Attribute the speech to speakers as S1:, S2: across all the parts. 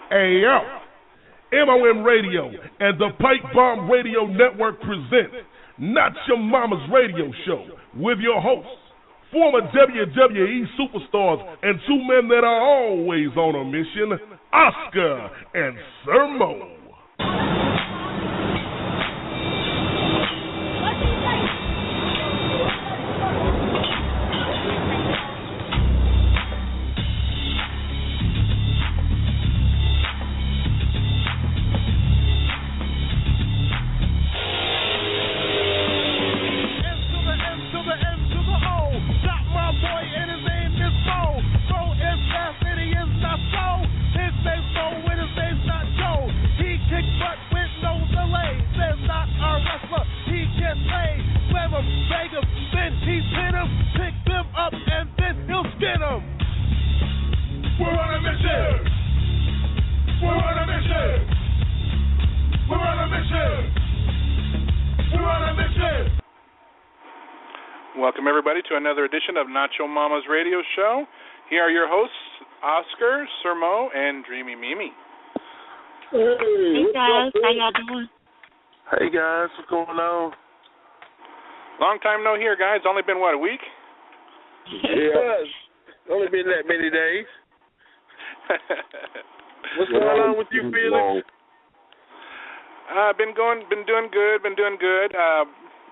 S1: Hey, yo. MOM Radio and the Pipe Bomb Radio Network present Not Your Mama's Radio Show with your hosts, former WWE superstars and two men that are always on a mission, Oscar and Sir Mo.
S2: Welcome, everybody, to another edition of Not Your Mama's Radio Show. Here are your hosts, Oscar, Sir Mo, and Dreamy Mimi.
S3: Hey guys, how y'all doing?
S4: Hey guys, what's going on?
S2: Long time no hear, guys. Only been, what, a week?
S4: Yeah, only been that many days. What's going on with you, Felix?
S2: Been doing good.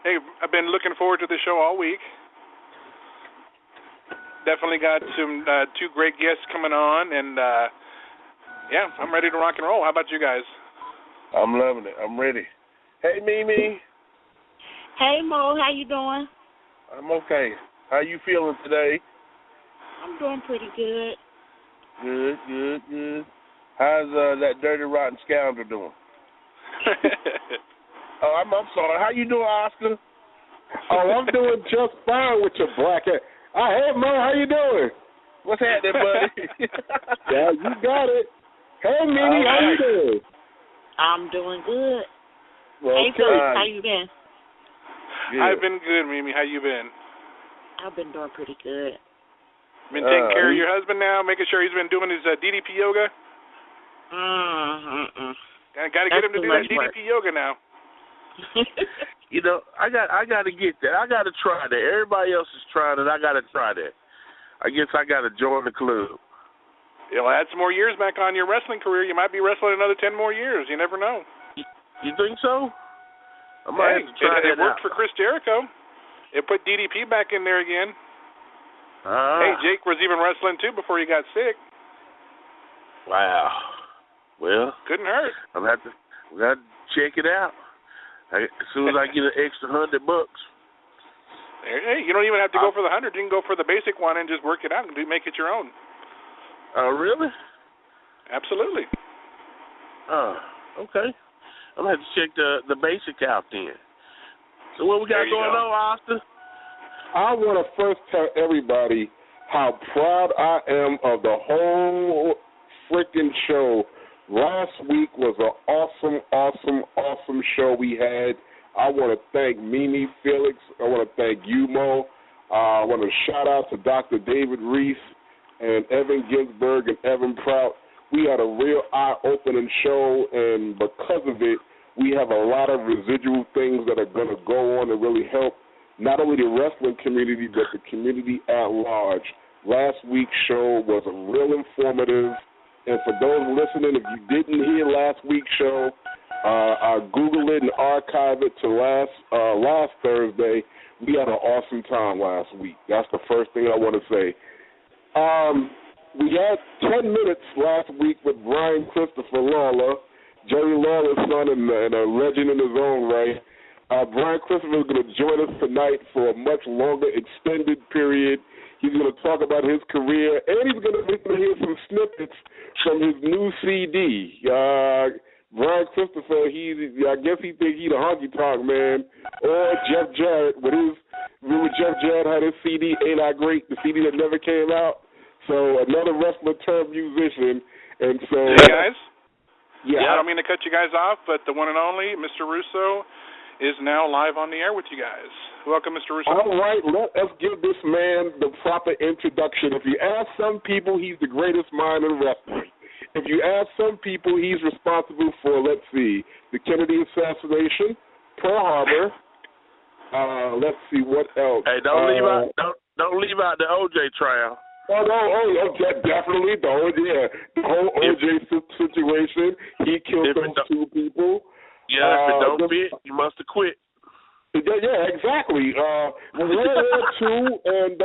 S2: Hey, I've been looking forward to the show all week. Definitely got some two great guests coming on, and yeah, I'm ready to rock and roll. How about you guys?
S4: I'm loving it. I'm ready. Hey, Mimi.
S3: Hey, Mo. How you doing?
S4: I'm okay. How you feeling today?
S3: I'm doing pretty good.
S4: Good. How's that dirty, rotten scoundrel doing? Oh, I'm sorry. How you doing, Oscar?
S5: Oh, I'm doing just fine with your black hair. Hey, Mo, how you doing?
S4: What's happening, buddy?
S5: Yeah, you got it. Hey, Mimi, how you doing?
S3: I'm doing good.
S5: Well,
S3: hey, Felix, how you been?
S4: Good.
S2: I've been good, Mimi. How you been?
S3: I've been doing pretty good.
S2: Been taking care of your husband now, making sure he's been doing his DDP yoga? Got to get him to do that DDP yoga now.
S4: You know, I got to get that. I got to try that. Everybody else is trying it. I got to try that. I guess I got to join the club.
S2: You'll add some more years back on your wrestling career. You might be wrestling another 10 more years. You never know.
S4: You think so? I might have to try
S2: it worked for Chris Jericho. It put DDP back in there again. Hey, Jake was even wrestling too before he got sick.
S4: Wow. Well,
S2: couldn't hurt.
S4: I'm gonna have to check it out. As soon as I get an extra $100.
S2: Hey, you don't even have to go for the 100. You can go for the basic one and just work it out and make it your own.
S4: Oh, really?
S2: Absolutely.
S4: Oh, okay. I'm gonna have to check the basic out then. So what we got going on, Austin?
S5: I want to first tell everybody how proud I am of the whole freaking show. Last week was an awesome show we had. I want to thank Mimi, Felix. I want to thank you, Mo. I want to shout out to Dr. David Reese and Evan Ginsberg and Evan Prout. We had a real eye-opening show, and because of it, we have a lot of residual things that are going to go on and really help not only the wrestling community, but the community at large. Last week's show was real informative. And for those listening, if you didn't hear last week's show, Google it and archive it to last Thursday. We had an awesome time last week. That's the first thing I want to say. We had 10 minutes last week with Brian Christopher Lawler, Jerry Lawler's son and a legend in his own right. Brian Christopher is going to join us tonight for a much longer, extended period. He's going to talk about his career, and he's going to hear some snippets from his new CD. Brian Christopher, I guess he thinks he's the honky tonk man, or Jeff Jarrett remember Jeff Jarrett had his CD, Ain't I Great, the CD that never came out. So another wrestler turned musician, and so
S2: hey guys,
S5: yeah,
S2: I don't mean to cut you guys off, but the one and only Mr. Russo is now live on the air with you guys. Welcome, Mr. Russo.
S5: All right, let us give this man the proper introduction. If you ask some people, he's the greatest mind in wrestling. if you ask some people, he's responsible for, let's see, the Kennedy assassination, Pearl Harbor. Let's see, what else?
S4: Hey, don't leave out the OJ trial.
S5: Definitely the whole OJ situation. He killed those two people.
S4: Yeah, if it don't fit, you must have quit.
S5: Yeah, exactly. World War II, and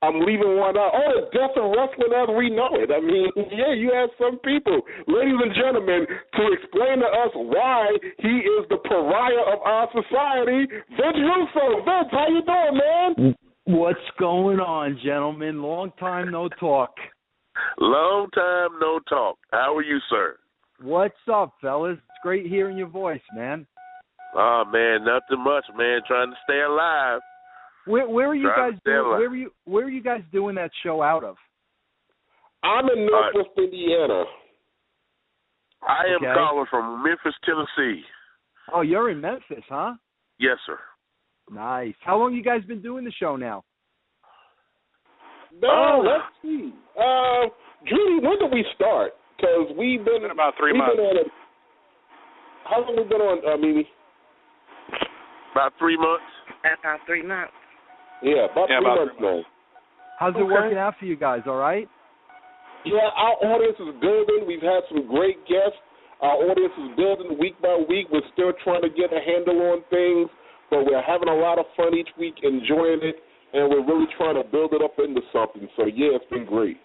S5: I'm leaving one out. Oh, the death of wrestling as we know it. I mean, yeah, you have some people. Ladies and gentlemen, to explain to us why he is the pariah of our society, Vince Russo. Vince, how you doing, man?
S6: What's going on, gentlemen? Long time no talk.
S4: Long time no talk. How are you, sir?
S6: What's up, fellas? It's great hearing your voice, man.
S4: Oh, man, nothing much, man. Trying to stay alive.
S6: Where are you guys doing? Where are you guys doing that show out of?
S5: I'm in Northwest Indiana.
S4: I am calling from Memphis, Tennessee.
S6: Oh, you're in Memphis, huh?
S4: Yes, sir.
S6: Nice. How long you guys been doing the show now?
S5: Let's see. Judy, when did we start? Because we've been
S2: about 3 months.
S5: How long have we been on, Mimi?
S4: About 3 months.
S3: About 3 months.
S5: Yeah, about 3 months now.
S6: How's it working out for you guys, all right?
S5: Yeah, our audience is building. We've had some great guests. Our audience is building week by week. We're still trying to get a handle on things, but we're having a lot of fun each week, enjoying it, and we're really trying to build it up into something. So, yeah, it's been great.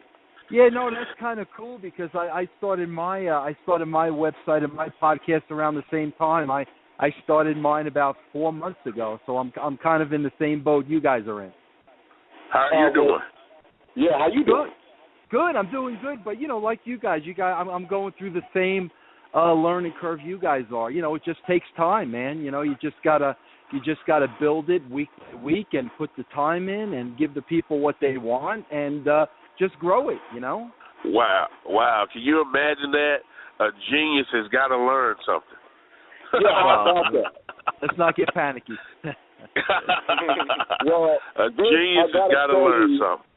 S6: Yeah, no, that's kind of cool because I started my website and my podcast around the same time. I started mine about 4 months ago, so I'm kind of in the same boat you guys are in.
S4: How are you doing?
S5: Yeah, how you doing?
S6: Good, I'm doing good, but like you guys, I'm going through the same learning curve you guys are. It just takes time, man. You just gotta build it week to week and put the time in and give the people what they want and just grow it.
S4: Wow! Can you imagine that? A genius has got to learn something.
S6: Let's not get panicky.
S5: Well,
S4: a genius has got to learn something.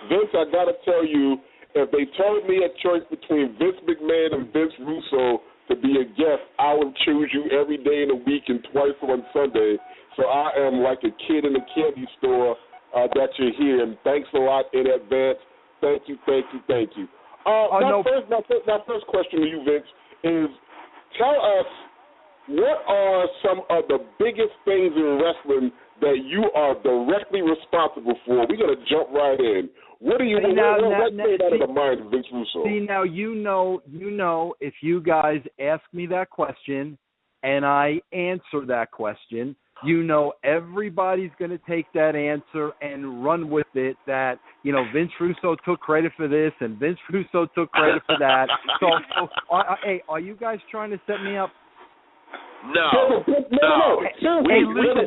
S5: Vince, I got to tell you, if they told me a choice between Vince McMahon and Vince Russo to be a guest, I would choose you every day in the week and twice on Sunday. So I am like a kid in a candy store that you're here, and thanks a lot in advance. Thank you. My first question to you, Vince, is tell us what are some of the biggest things in wrestling that you are directly responsible for? We're going to jump right in. What do you what came out of the mind of Vince Russo?
S6: See, now you know, if you guys ask me that question and I answer that question, everybody's going to take that answer and run with it that, Vince Russo took credit for this and Vince Russo took credit for that. So hey, are you guys trying to set me up?
S4: No.
S5: There's a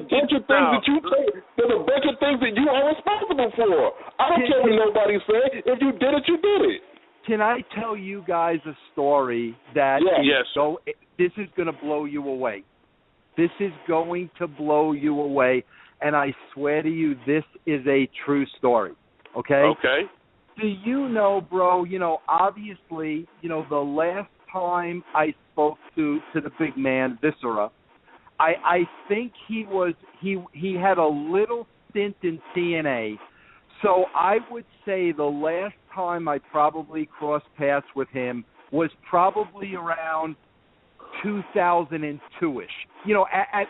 S5: bunch of things that you are responsible for. I don't care what nobody said. If you did it, you did it.
S6: Can I tell you guys a story that this is going to blow you away? This is going to blow you away, and I swear to you, this is a true story. Okay?
S4: Okay.
S6: Do you know, bro, obviously, the last time I spoke to the big man, Viscera, I think he had a little stint in TNA. So I would say the last time I probably crossed paths with him was probably around 2002-ish.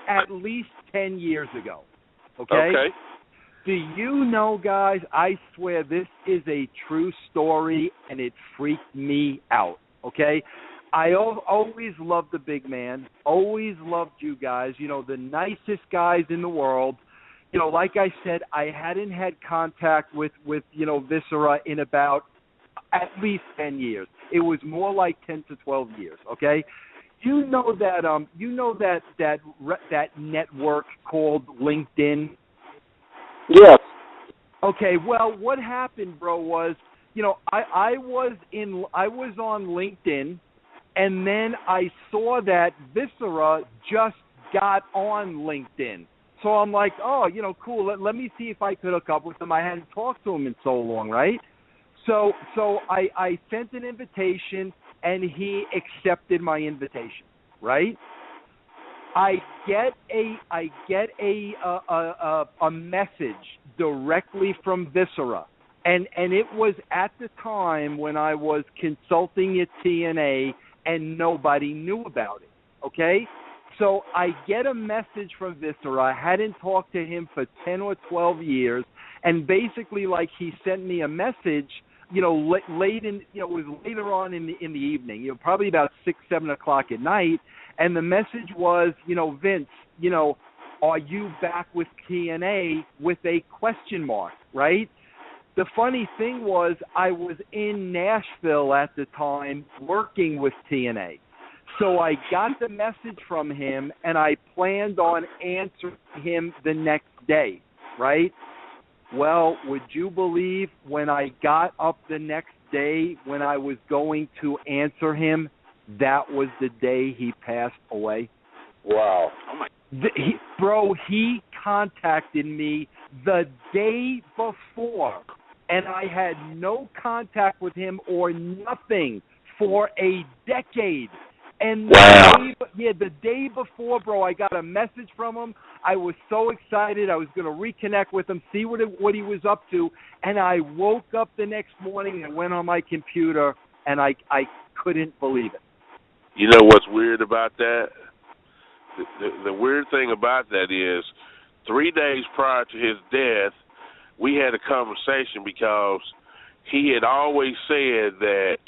S6: At least 10 years ago. Okay?
S4: Okay.
S6: Do you know, guys, I swear this is a true story, and it freaked me out. Okay? I always loved the big man, always loved you guys, the nicest guys in the world. Like I said, I hadn't had contact with Viscera in about at least 10 years. It was more like 10 to 12 years, okay? That network called LinkedIn?
S5: Yes.
S6: Okay, well, what happened, bro, was, I was on LinkedIn, and then I saw that Viscera just got on LinkedIn. So I'm like, oh, cool. Let me see if I could hook up with him. I hadn't talked to him in so long, right? So I sent an invitation, and he accepted my invitation, right? I get a message directly from Viscera, and it was at the time when I was consulting at TNA, and nobody knew about it. Okay, so I get a message from Viscera. I hadn't talked to him for 10 or 12 years, and basically, like, he sent me a message. You know, late in, you know, it was later on in the evening. You know, probably about 6, 7 o'clock at night. And the message was, you know, Vince, you know, are you back with TNA with a question mark, right? The funny thing was I was in Nashville at the time working with TNA. So I got the message from him, and I planned on answering him the next day, right? Well, would you believe when I got up the next day when I was going to answer him, that was the day he passed away?
S5: Wow.
S2: Oh my.
S6: He contacted me the day before, and I had no contact with him or nothing for a decade. And the day before, bro, I got a message from him. I was so excited. I was going to reconnect with him, see what he was up to. And I woke up the next morning and went on my computer, and I couldn't believe it.
S4: You know what's weird about that? The weird thing about that is 3 days prior to his death, we had a conversation because he had always said that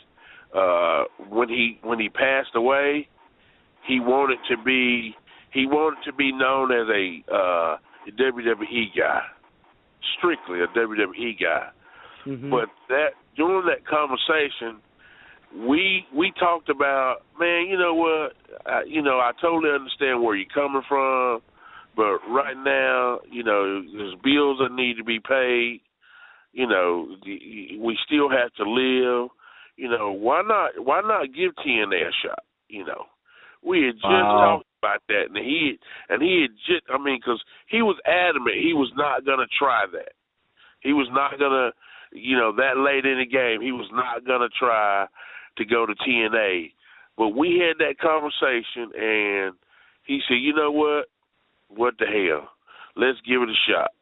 S4: when he passed away, he wanted to be known as a WWE guy, strictly a WWE guy.
S6: Mm-hmm.
S4: But during that conversation, we talked about, man, you know what? I totally understand where you're coming from, but right now, you know, there's bills that need to be paid. You know, we still have to live. You know, why not give TNA a shot? You know, we had just talked about that, and he had just, I mean, because he was adamant he was not going to try that. He was not going to, you know, that late in the game, he was not going to try to go to TNA. But we had that conversation, and he said, you know what? What the hell? Let's give it a shot.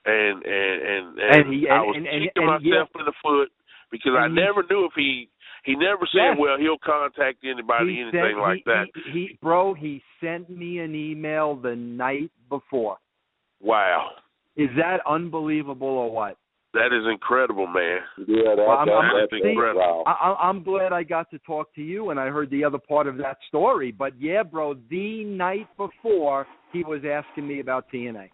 S4: And I was kicking myself in the foot because I never knew if he never said, well, he'll contact anybody, anything like that.
S6: He sent me an email the night before.
S4: Wow.
S6: Is that unbelievable or what?
S4: That is incredible, man.
S5: Yeah, that's incredible.
S6: I'm glad I got to talk to you, and I heard the other part of that story. But, yeah, bro, the night before, he was asking me about TNA.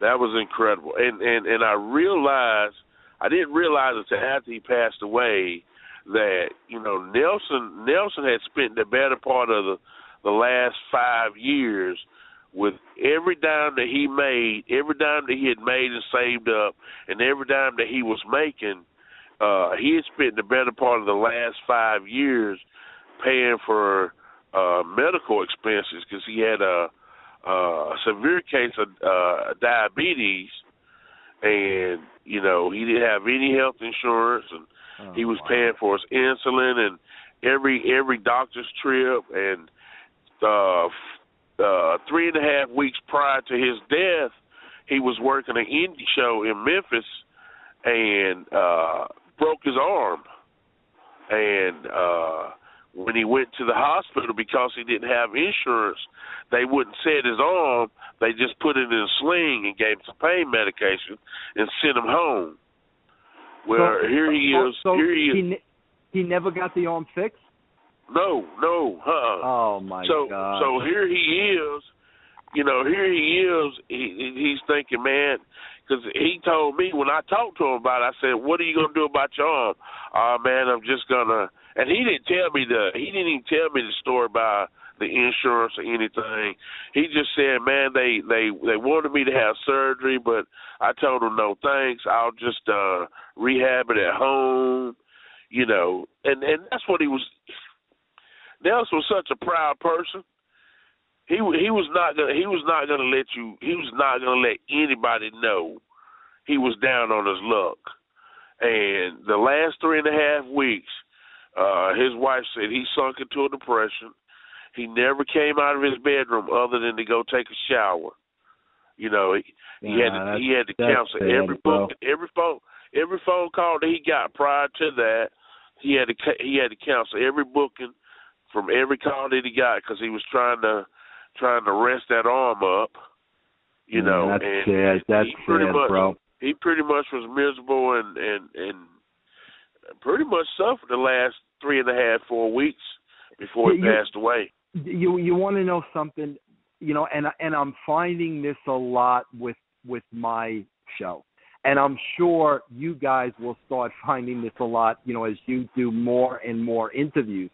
S4: That was incredible. And I realized, I didn't realize until after he passed away that, you know, Nelson had spent the better part of the last 5 years with every dime that he made, every dime that he had made and saved up, and every dime that he was making, he had spent the better part of the last 5 years paying for medical expenses because he had a severe case of diabetes, and, you know, he didn't have any health insurance, and he was paying for his insulin and every doctor's trip, and 3.5 weeks prior to his death, he was working an indie show in Memphis and broke his arm. And when he went to the hospital, because he didn't have insurance, they wouldn't set his arm. They just put it in a sling and gave him some pain medication and sent him home. Well, here he is.
S6: He never got the arm fixed?
S4: No.
S6: Oh, my God.
S4: So here he is, you know, he's thinking, man, because he told me when I talked to him about it, I said, what are you going to do about your arm? Oh, man, I'm just going to, and he didn't even tell me the story about the insurance or anything. He just said, man, they wanted me to have surgery, but I told him no thanks. I'll just rehab it at home, you know, and that's what he was. Nelson was such a proud person. He was not gonna let anybody know he was down on his luck. And the last 3.5 weeks, his wife said he sunk into a depression. He never came out of his bedroom other than to go take a shower. He had to cancel every book, every phone call that he got prior to that. He had to cancel every booking from every call that he got because he was trying to rest that arm up.
S6: That's sad. That's sad, bro.
S4: He pretty much was miserable and pretty much suffered the last 3.5, 4 weeks before he passed away.
S6: You want to know something? And I'm finding this a lot with my show, and I'm sure you guys will start finding this a lot. As you do more and more interviews.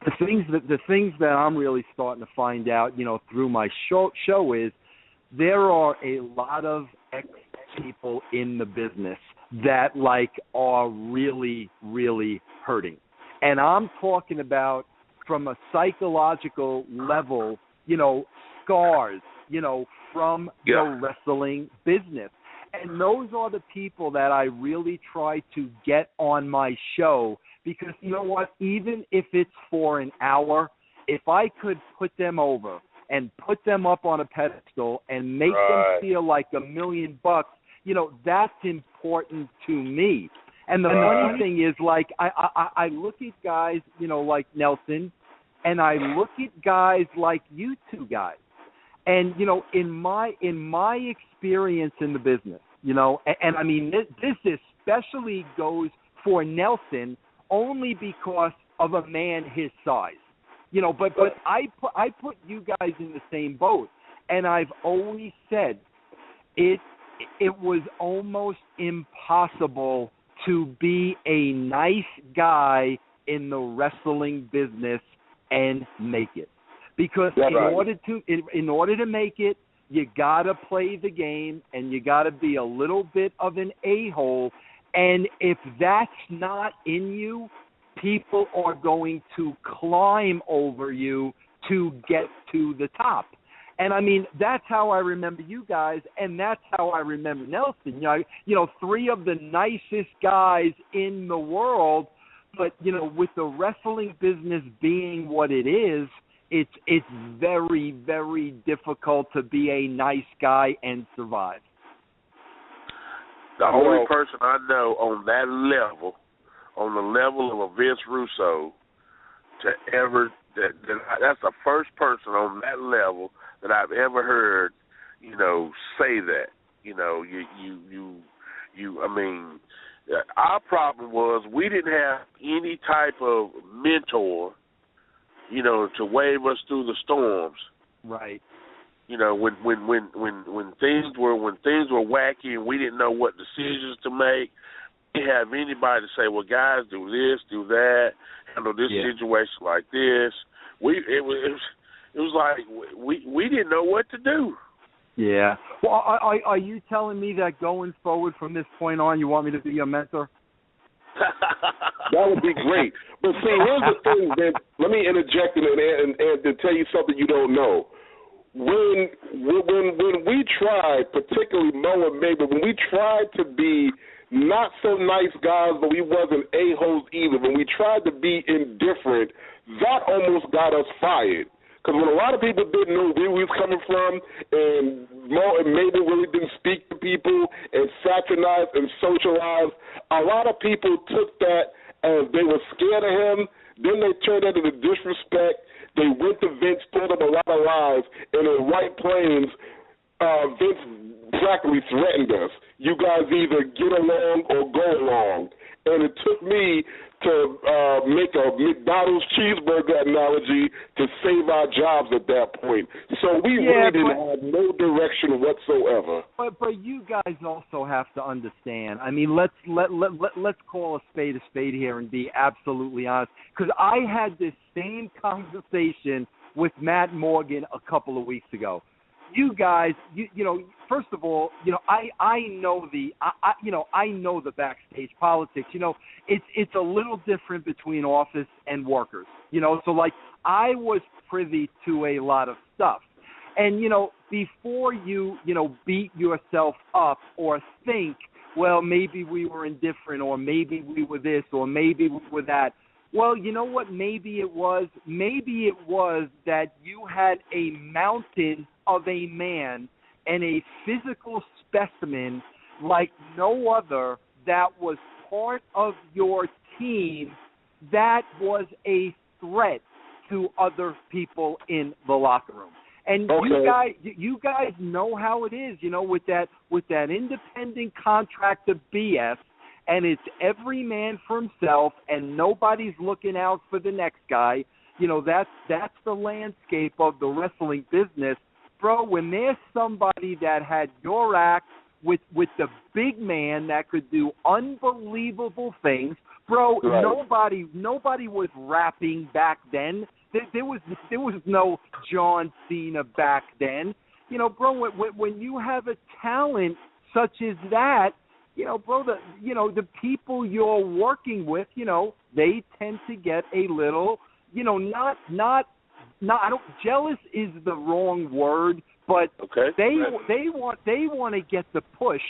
S6: The things that I'm really starting to find out, through my show is there are a lot of ex-people in the business that are really, really hurting. And I'm talking about from a psychological level, scars, from the wrestling business. And those are the people that I really try to get on my show because, you know what, even if it's for an hour, if I could put them over and put them up on a pedestal and make them feel like $1 million, that's important to me. And the funny thing is, I look at guys, like Nelson, and I look at guys like you two guys. And, in my experience in the business, and I mean, this especially goes for Nelson only because of a man his size. But I put you guys in the same boat, and I've always said it was almost impossible to be a nice guy in the wrestling business and make it, because in order to make it, you gotta play the game and you gotta be a little bit of an a-hole, and if that's not in you, people are going to climb over you to get to the top. And I mean, that's how I remember you guys, and that's how I remember Nelson. Three of the nicest guys in the world, but with the wrestling business being what it is, it's very, very difficult to be a nice guy and survive.
S4: The only person I know on that level, on the level of a Vince Russo, that's the first person on that level that I've ever heard, say that. Our problem was we didn't have any type of mentor, to wave us through the storms.
S6: Right.
S4: When things were wacky and we didn't know what decisions to make, we didn't have anybody to say, well, guys, do this, do that, handle this situation like this. It was like we didn't know what to do.
S6: Yeah. Well, are you telling me that going forward from this point on, you want me to be your mentor?
S5: That would be great. But see, here's the thing, Ben. Let me interject and to tell you something you don't know. When we tried, particularly Mo and Mabel, when we tried to be not so nice guys, but we wasn't a-holes either, when we tried to be indifferent, that almost got us fired. Because when a lot of people didn't know where we was coming from, and Mo and Mabel really didn't speak to people and fraternize and socialize, a lot of people took that as they were scared of him. Then they turned that into disrespect. They went to Vince, told him a lot of lies, and in White Plains, Vince practically threatened us. You guys either get along or go along. And it took me to make a McDonald's cheeseburger analogy to save our jobs at that point. So we really didn't have no direction whatsoever.
S6: But you guys also have to understand. I mean, let's call a spade here and be absolutely honest. Because I had this same conversation with Matt Morgan a couple of weeks ago. You guys, first of all, I know the backstage politics. It's a little different between office and workers. So I was privy to a lot of stuff, and before you beat yourself up or think well, maybe we were indifferent, or maybe we were this, or maybe we were that. Well, you know what maybe it was? Maybe it was that you had a mountain of a man and a physical specimen like no other that was part of your team that was a threat to other people in the locker room. And you guys know how it is, with that independent contractor BS, and it's every man for himself, and nobody's looking out for the next guy. That's the landscape of the wrestling business, bro. When there's somebody that had your act with the big man that could do unbelievable things, bro. Right. Nobody was rapping back then. There was no John Cena back then. Bro, when you have a talent such as that, bro, the people you're working with, they tend to get a little, jealous is the wrong word, but they want to get the push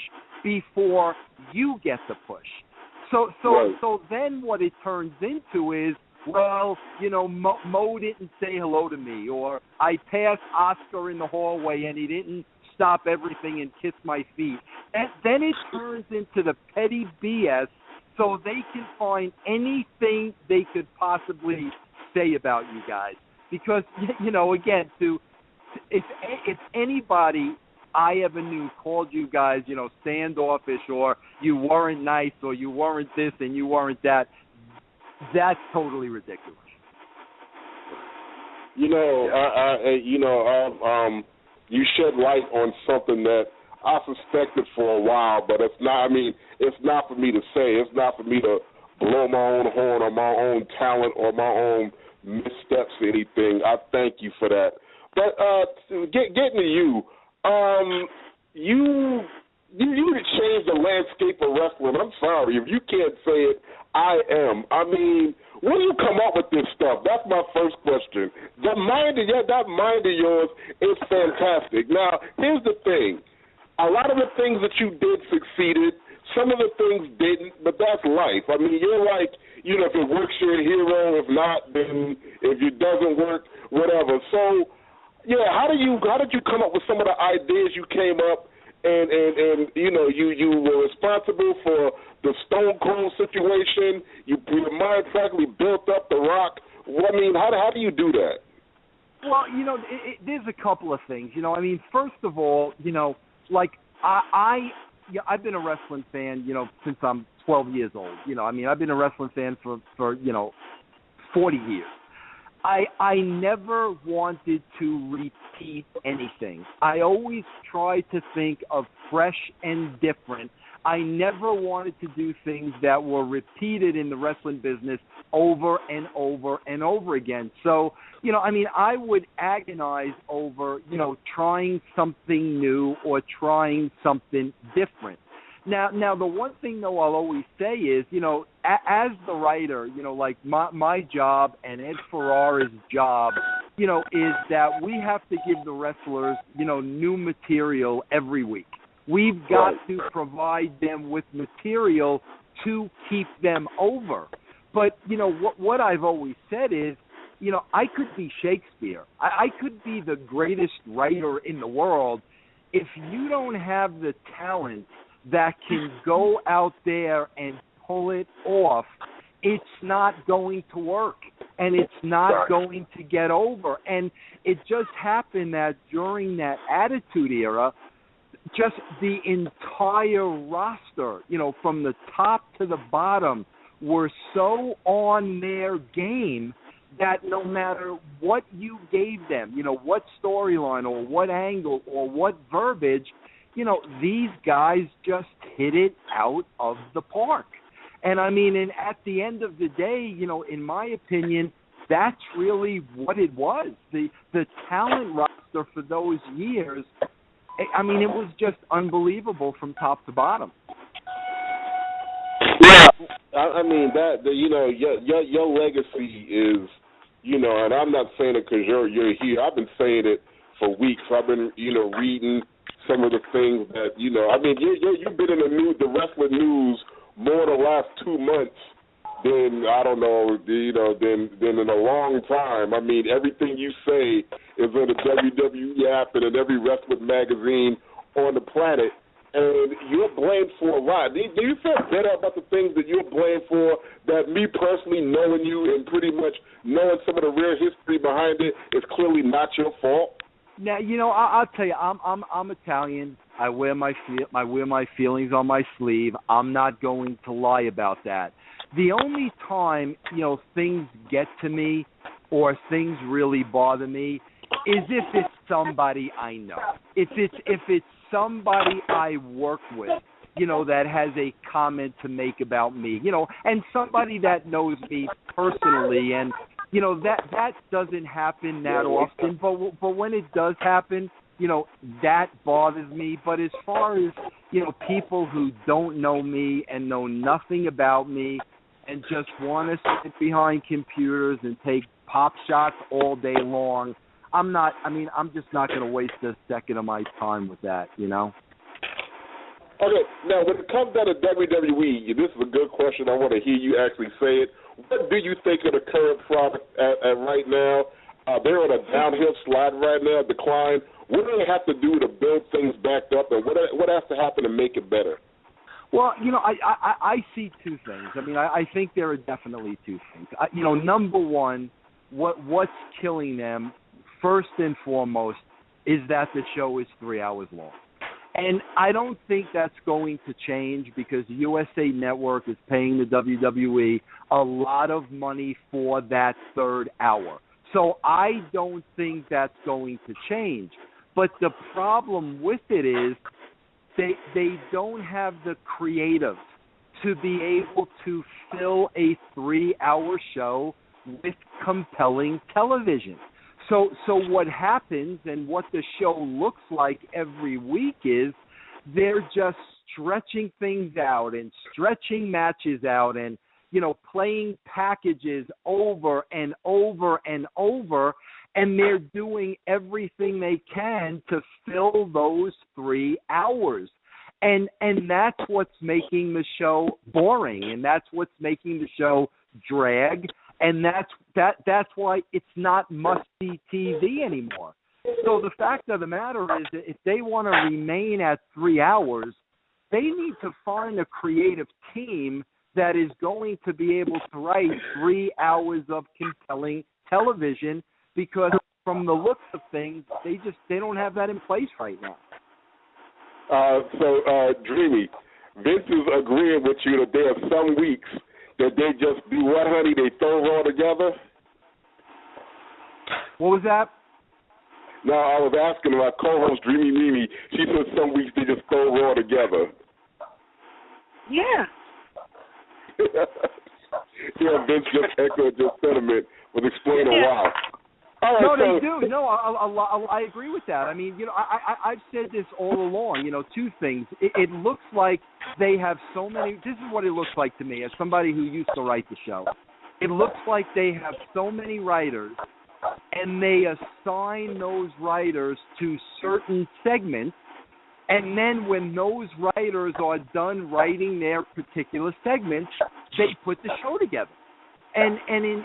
S6: before you get the push. So then what it turns into is, well, Mo didn't say hello to me, or I passed Oscar in the hallway and he didn't stop everything and kiss my feet. And then it turns into the petty BS, so they can find anything they could possibly say about you guys. Because, again, if anybody I ever knew called you guys, standoffish, or you weren't nice, or you weren't this and you weren't that, that's totally ridiculous.
S5: You shed light on something that I suspected for a while, but it's not. I mean, it's not for me to say. It's not for me to blow my own horn or my own talent or my own missteps or anything. I thank you for that. But getting to you, you changed the landscape of wrestling. I'm sorry if you can't say it. I am. I mean, when do you come up with this stuff? That's my first question. That mind of yours is fantastic. Now, here's the thing. A lot of the things that you did succeeded. Some of the things didn't, but that's life. I mean, you're like, if it works, you're a hero. If not, then if it doesn't work, whatever. So, yeah, how did you come up with some of the ideas you came up and you were responsible for the Stone Cold situation. Your mind practically built up The Rock. I mean, how do you do that?
S6: Well, there's a couple of things. First of all, I've been a wrestling fan, since I'm 12 years old. I've been a wrestling fan for 40 years. I never wanted to repeat anything. I always tried to think of fresh and different. I never wanted to do things that were repeated in the wrestling business over and over and over again. So, I would agonize over, trying something new or trying something different. Now, the one thing, though, I'll always say is, as the writer, like my job and Ed Ferrara's job, is that we have to give the wrestlers, new material every week. We've got to provide them with material to keep them over. But, what I've always said is, I could be Shakespeare. I could be the greatest writer in the world. If you don't have the talent that can go out there and pull it off, it's not going to work, and it's not going to get over. And it just happened that during that Attitude Era, just the entire roster, from the top to the bottom, were so on their game that no matter what you gave them, what storyline or what angle or what verbiage, these guys just hit it out of the park. And and at the end of the day, in my opinion, that's really what it was. The talent roster for those years, it was just unbelievable from top to bottom.
S5: Yeah, that your legacy is, and I'm not saying it because you're here. I've been saying it for weeks. I've been reading some of the things that, I mean, you've been in the wrestling news more the last 2 months than, I don't know, than in a long time. I mean, everything you say is on the WWE app and in every wrestling magazine on the planet. And you're blamed for a lot. Do you feel better about the things that you're blamed for that me personally knowing you and pretty much knowing some of the real history behind it is clearly not your fault?
S6: Now, I'll tell you, I'm Italian. I wear my feelings on my sleeve. I'm not going to lie about that. The only time, things get to me or things really bother me is if it's somebody I know. If it's somebody I work with, that has a comment to make about me, and somebody that knows me personally, and that doesn't happen that often, but when it does happen, that bothers me. But as far as people who don't know me and know nothing about me and just want to sit behind computers and take pop shots all day long, I'm just not going to waste a second of my time with that, Okay,
S5: now when it comes down to WWE, this is a good question. I want to hear you actually say it. What do you think of the current product right now? They're on a downhill slide right now, decline. What do they have to do to build things back up, and what has to happen to make it better?
S6: Well, I see two things. I think there are definitely two things. Number one, what's killing them, first and foremost, is that the show is 3 hours long. And I don't think that's going to change because USA Network is paying the WWE a lot of money for that third hour. So I don't think that's going to change. But the problem with it is they don't have the creative to be able to fill a 3-hour show with compelling television. So what happens and what the show looks like every week is they're just stretching things out and stretching matches out and, playing packages over and over and over, and they're doing everything they can to fill those 3 hours. And that's what's making the show boring, and that's what's making the show drag. And that's why it's not must-see TV anymore. So the fact of the matter is that if they want to remain at 3 hours, they need to find a creative team that is going to be able to write 3 hours of compelling television, because from the looks of things, they don't have that in place right now.
S5: Dreamy, Vince is agreeing with you that there are some weeks that they just do what, honey? They throw Raw together?
S6: What was that?
S5: No, I was asking my co-host, Dreamy Mimi. She said some weeks they just throw Raw together.
S3: Yeah.
S5: Yeah, Vince just echoed your sentiment with explaining why. All right,
S6: no, they do. No, I agree with that. I've said this all along. Two things. It looks like they have so many. This is what it looks like to me as somebody who used to write the show. It looks like they have so many writers, and they assign those writers to certain segments, and then when those writers are done writing their particular segments, they put the show together. And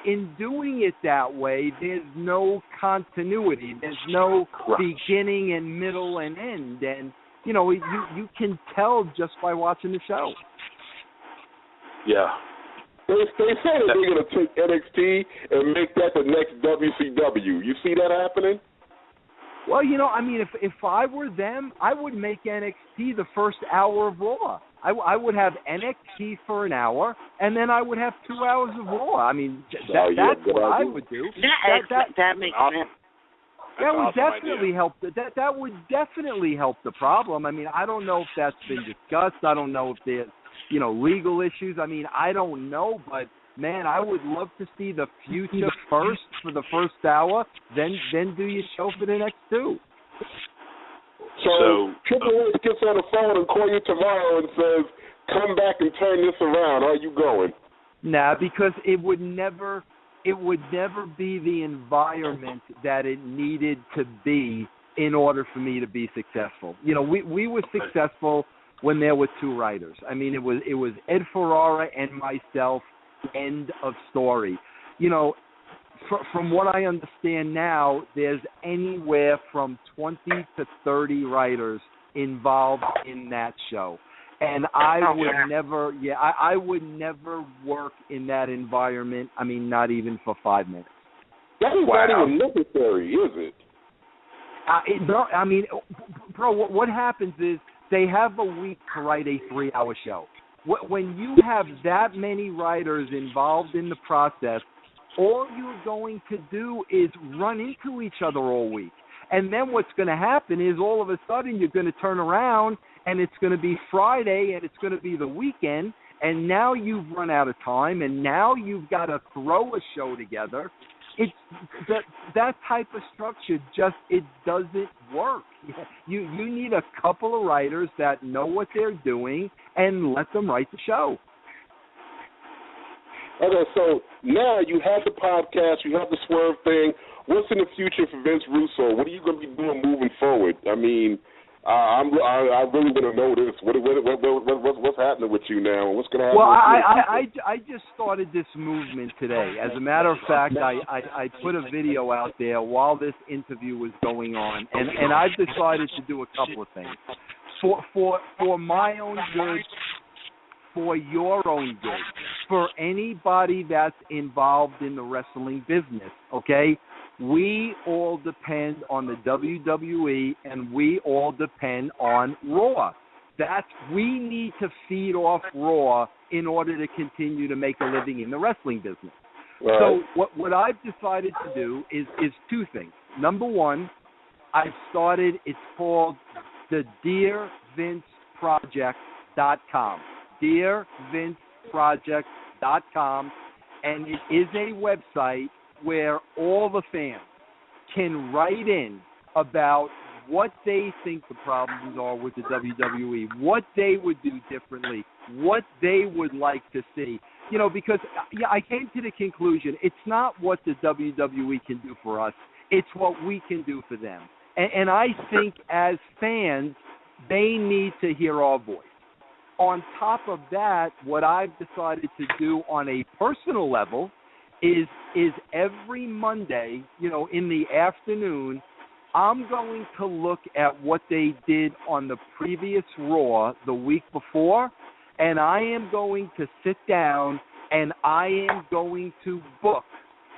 S6: in doing it that way, there's no continuity. There's no beginning and middle and end. And, you can tell just by watching the show.
S5: Yeah. They say that they're going to take NXT and make that the next WCW. You see that happening?
S6: Well, if I were them, I would make NXT the first hour of Raw. I would have NXT for an hour, and then I would have 2 hours of Raw. That's what I would do.
S3: That makes sense.
S6: That would definitely help. That would definitely help the problem. I don't know if that's been discussed. I don't know if there's legal issues. I don't know, but man, I would love to see the future first for the first hour, then do your show for the next 2.
S5: So Triple H gets on the phone and calls you tomorrow and says, "Come back and turn this around." Are you going?
S6: Nah, because it would never be the environment that it needed to be in order for me to be successful. You know, we were successful when there were two writers. I mean, it was Ed Ferrara and myself, end of story. You know, from what I understand now, there's anywhere from 20 to 30 writers involved in that show. And I would never work in that environment. I mean, not even for 5 minutes.
S5: That is not even necessary, is it?
S6: No, I mean, bro, what happens is they have a week to write a 3-hour show. When you have that many writers involved in the process, all you're going to do is run into each other all week. And then what's going to happen is all of a sudden you're going to turn around and it's going to be Friday and it's going to be the weekend, and now you've run out of time, and now you've got to throw a show together. It's that type of structure it doesn't work. You need a couple of writers that know what they're doing and let them write the show.
S5: Okay, so now you have the podcast, you have the Swerve thing. What's in the future for Vince Russo? What are you going to be doing moving forward? I mean, I really want to know this. What's happening with you now? What's going to happen?
S6: Well, I just started this movement today. As a matter of fact, I put a video out there while this interview was going on, and I've decided to do a couple of things for my own good, for your own good, for anybody that's involved in the wrestling business. Okay. We all depend on the WWE, and we all depend on Raw. We need to feed off Raw in order to continue to make a living in the wrestling business. Right. So what I've decided to do is two things. Number one, it's called the DearVinceProject.com. DearVinceProject.com, and it is a website where all the fans can write in about what they think the problems are with the WWE, what they would do differently, what they would like to see. You know, because I came to the conclusion it's not what the WWE can do for us, it's what we can do for them. And I think as fans, they need to hear our voice. On top of that, what I've decided to do on a personal level is every Monday, you know, in the afternoon, I'm going to look at what they did on the previous Raw the week before, and I am going to sit down and I am going to book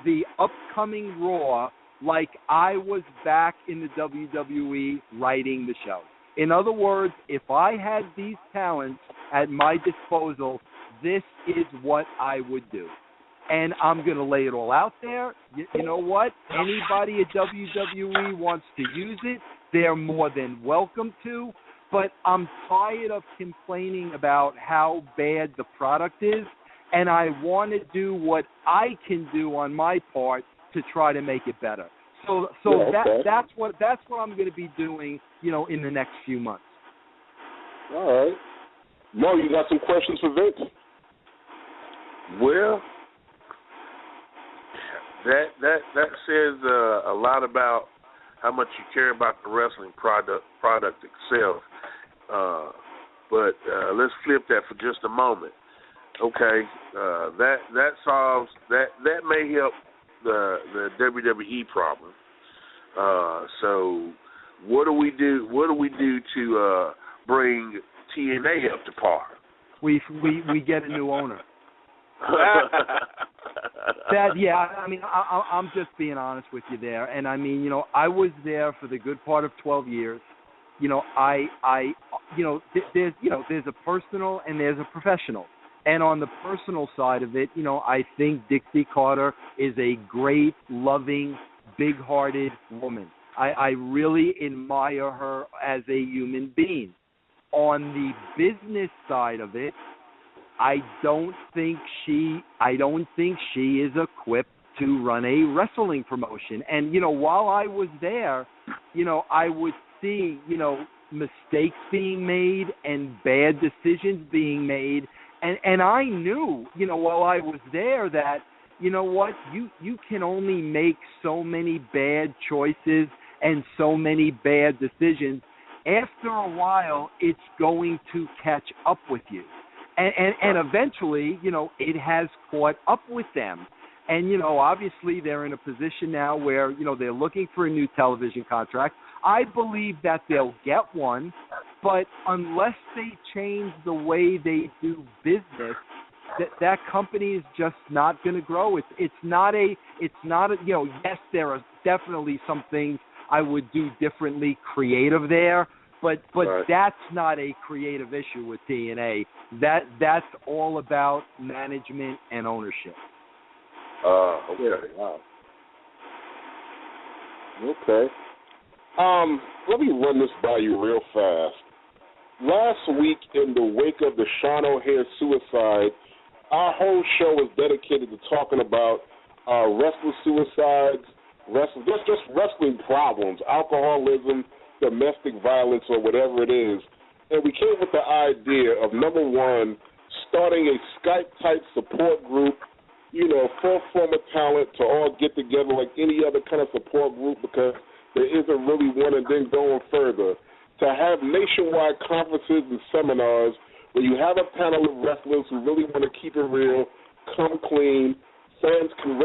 S6: the upcoming Raw like I was back in the WWE writing the show. In other words, if I had these talents at my disposal, this is what I would do. And I'm going to lay it all out there. You know what? Anybody at WWE wants to use it, they're more than welcome to. But I'm tired of complaining about how bad the product is, and I want to do what I can do on my part to try to make it better. So that's what I'm going to be doing, you know, in the next few months.
S5: All right. Mo, you got some questions for Vince?
S4: Well, that says a lot about how much you care about the wrestling product itself. But let's flip that for just a moment. Okay, that solves that may help the WWE problem. So what do we do? What do we do to bring TNA up to par?
S6: We get a new owner. I mean, I'm just being honest with you there, and I mean, you know, I was there for the good part of 12 years. You know, there's a personal and there's a professional, and on the personal side of it, you know, I think Dixie Carter is a great, loving, big-hearted woman. I really admire her as a human being. On the business side of it, I don't think she is equipped to run a wrestling promotion. And, you know, while I was there, you know, I would see, you know, mistakes being made and bad decisions being made. And I knew, you know, while I was there that, you know what, you can only make so many bad choices and so many bad decisions, after a while, it's going to catch up with you. And eventually, it has caught up with them. And, obviously they're in a position now where, they're looking for a new television contract. I believe that they'll get one, but unless they change the way they do business, that company is just not going to grow. It's not a, yes, there are definitely some things I would do differently creative there, but right. That's not a creative issue with TNA. That's all about management and ownership.
S5: Okay. Wow. Okay. Let me run this by you real fast. Last week, in the wake of the Sean O'Haire suicide, our whole show was dedicated to talking about wrestler suicides, just wrestling problems, alcoholism, domestic violence, or whatever it is. And we came with the idea of, number one, starting a Skype-type support group, for former talent to all get together like any other kind of support group, because there isn't really one, and then going further, to have nationwide conferences and seminars where you have a panel of wrestlers who really want to keep it real, come clean. Fans can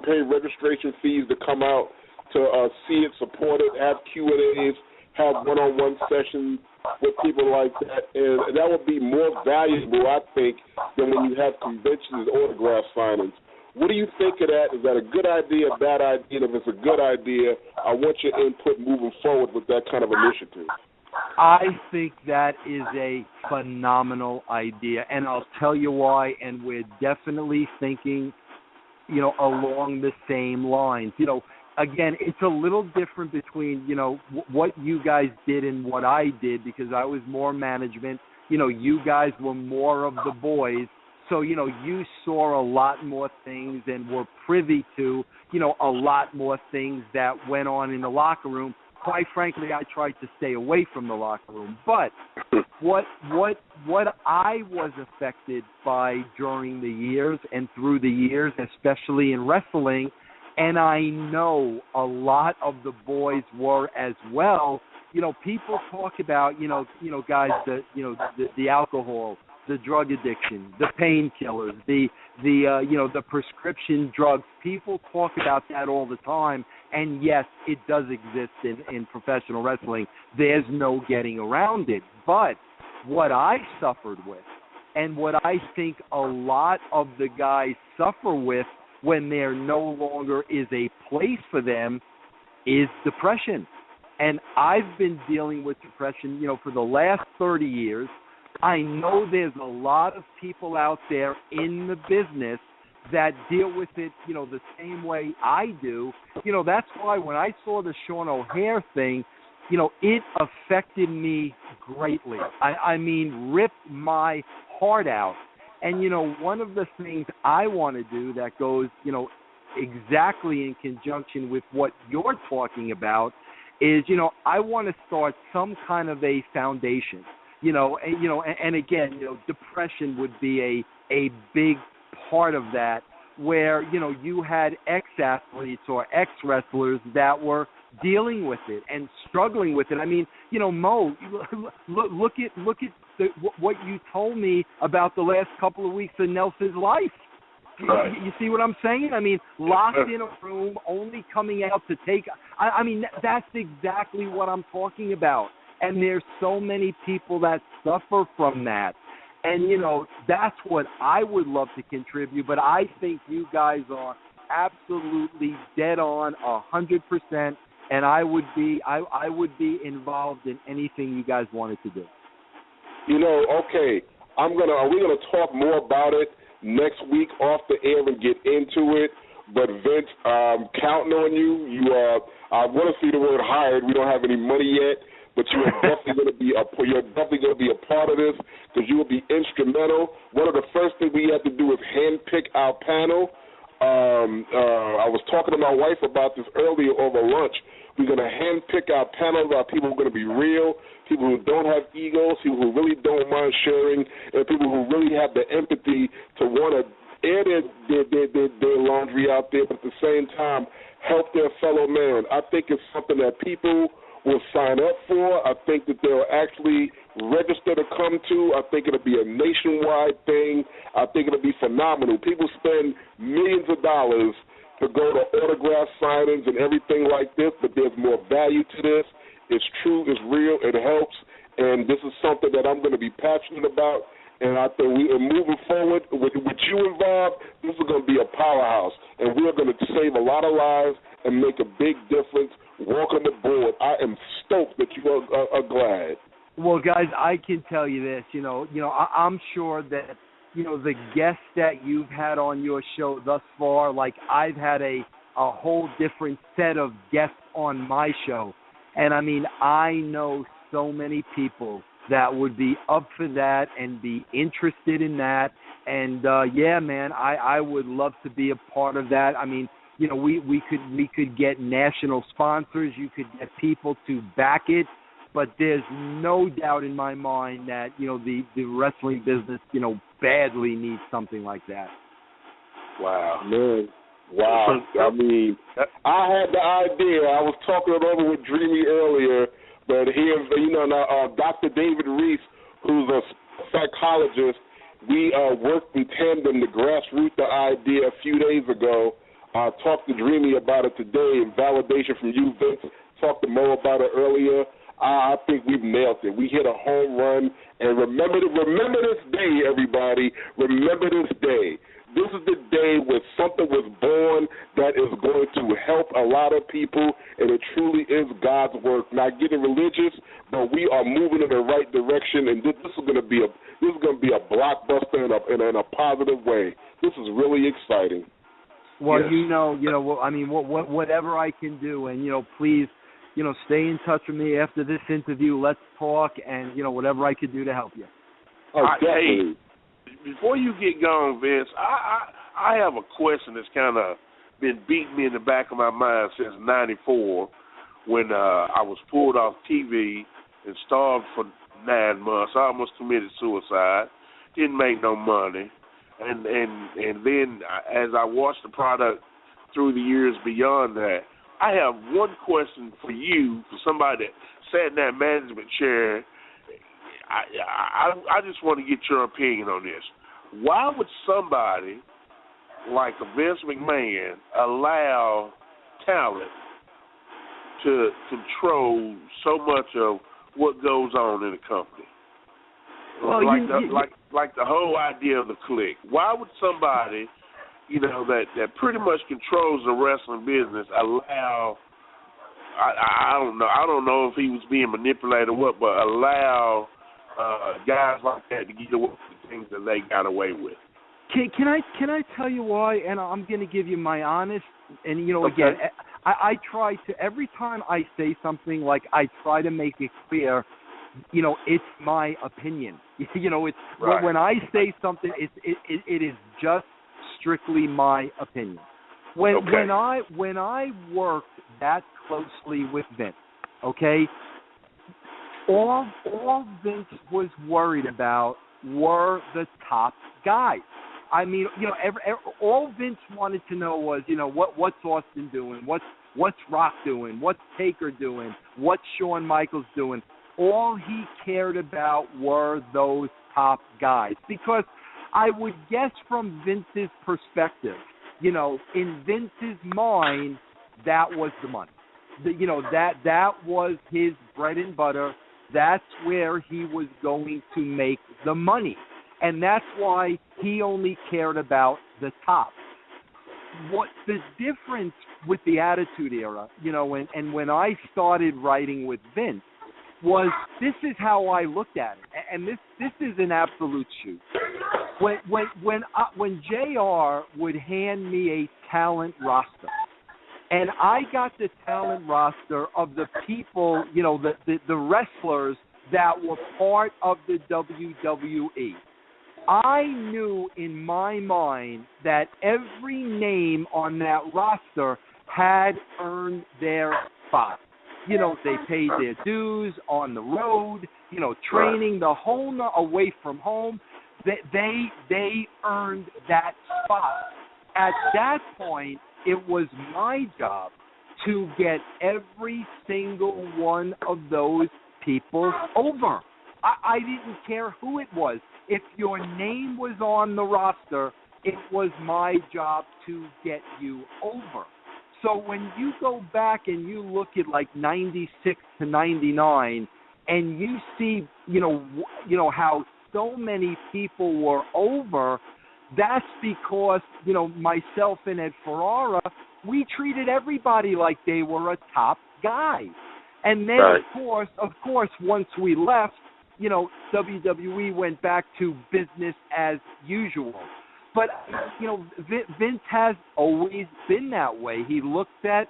S5: pay registration fees to come out to see it, support it, have Q&As, have one-on-one sessions with people like that. And that would be more valuable, I think, than when you have conventions and autograph signings. What do you think of that? Is that a good idea, a bad idea? And if it's a good idea, I want your input moving forward with that kind of initiative.
S6: I think that is a phenomenal idea, and I'll tell you why, and we're definitely thinking, along the same lines. Again, it's a little different between, what you guys did and what I did, because I was more management. You guys were more of the boys. So, you saw a lot more things and were privy to, a lot more things that went on in the locker room. Quite frankly, I tried to stay away from the locker room. But what I was affected by during the years and through the years, especially in wrestling, and I know a lot of the boys were as well. People talk about, guys, the alcohol, the drug addiction, the painkillers, the prescription drugs. People talk about that all the time, and yes, it does exist in professional wrestling. There's no getting around it. But what I suffered with, and what I think a lot of the guys suffer with when there no longer is a place for them, is depression. And I've been dealing with depression, for the last 30 years. I know there's a lot of people out there in the business that deal with it, the same way I do. That's why when I saw the Sean O'Haire thing, it affected me greatly. I mean, ripped my heart out. And, one of the things I want to do that goes, exactly in conjunction with what you're talking about is, I want to start some kind of a foundation. And again, depression would be a big part of that, where, you had ex-athletes or ex-wrestlers that were dealing with it and struggling with it. I mean, Mo, look at what you told me about the last couple of weeks of Nelson's life.
S5: Right.
S6: You see what I'm saying? I mean, locked in a room, only coming out to take. I mean, that's exactly what I'm talking about. And there's so many people that suffer from that. And, that's what I would love to contribute. But I think you guys are absolutely dead on 100%. And I would be involved in anything you guys wanted to do.
S5: Okay. Are we gonna talk more about it next week off the air and get into it? But Vince, counting on you. I want to see the word hired. We don't have any money yet. But you are definitely going to be a part of this, because you will be instrumental. One of the first things we have to do is handpick our panel. I was talking to my wife about this earlier over lunch. We're going to handpick our panel of our people who are going to be real, people who don't have egos, people who really don't mind sharing, and people who really have the empathy to want to air their laundry out there, but at the same time help their fellow man. I think it's something that people will sign up for. I think that they'll actually register to come to. I think it'll be a nationwide thing. I think it'll be phenomenal. People spend millions of dollars to go to autograph signings and everything like this, but there's more value to this. It's true, it's real, it helps, and this is something that I'm going to be passionate about. And I think we are moving forward with you involved. This is going to be a powerhouse, and we are going to save a lot of lives and make a big difference. Welcome aboard. I am stoked that you are glad.
S6: Well, guys, I can tell you this. I'm sure that the guests that you've had on your show thus far, like I've had a whole different set of guests on my show, and I mean I know so many people that would be up for that and be interested in that. And, yeah, man, I would love to be a part of that. I mean, we could get national sponsors. You could get people to back it. But there's no doubt in my mind that, the wrestling business, badly needs something like that.
S5: Wow, man. Wow. I mean, I had the idea. I was talking it over with Dreamy earlier. But here, now, Dr. David Reese, who's a psychologist, we worked in tandem to grassroots the idea a few days ago. I talked to Dreamy about it today, and validation from you, Vince. Talked to Mo about it earlier. I think we've nailed it. We hit a home run. And remember this day, everybody. Remember this day. This is the day where something was born that is going to help a lot of people, and it truly is God's work. Not getting religious, but we are moving in the right direction, and this is going to be a blockbuster in a positive way. This is really exciting.
S6: Well,
S5: yes.
S6: I mean, whatever I can do, and please, stay in touch with me after this interview. Let's talk, and whatever I can do to help you.
S5: Oh, definitely.
S4: Before you get going, Vince, I have a question that's kind of been beating me in the back of my mind since '94 when I was pulled off TV and starved for 9 months. I almost committed suicide. Didn't make no money. And then as I watched the product through the years beyond that, I have one question for you, for somebody that sat in that management chair. I just want to get your opinion on this. Why would somebody like a Vince McMahon allow talent to control so much of what goes on in the company?
S6: Well,
S4: like the whole idea of the clique. Why would somebody, that pretty much controls the wrestling business allow? I don't know if he was being manipulated or what, but allow guys like that to get away with the things that they got away with.
S6: Can I tell you why? And I'm going to give you my honest. And
S4: okay.
S6: Again, I try to, every time I say something, like I try to make it clear. It's my opinion. It's
S4: right.
S6: When I say something, it is just strictly my opinion. When I worked that closely with Vince, okay, all Vince was worried about were the top guys. I mean, all Vince wanted to know was, what's Austin doing? What's Rock doing? What's Taker doing? What's Shawn Michaels doing? All he cared about were those top guys. Because I would guess from Vince's perspective, in Vince's mind, that was the money. That was his bread and butter. That's where he was going to make the money. And that's why he only cared about the top. What the difference with the Attitude Era, and when I started writing with Vince, was this is how I looked at it, and this is an absolute truth. When JR would hand me a talent roster, and I got the talent roster of the people, the wrestlers that were part of the WWE, I knew in my mind that every name on that roster had earned their spot. They paid their dues on the road, training the whole away from home. They earned that spot. At that point, it was my job to get every single one of those people over. I didn't care who it was. If your name was on the roster, it was my job to get you over. So when you go back and you look at like 96 to 99, and you see, you know how so many people were over, that's because, myself and Ed Ferrara, we treated everybody like they were a top guy. And then,
S4: right.
S6: of course, once we left, WWE went back to business as usual. But, Vince has always been that way. He looked at,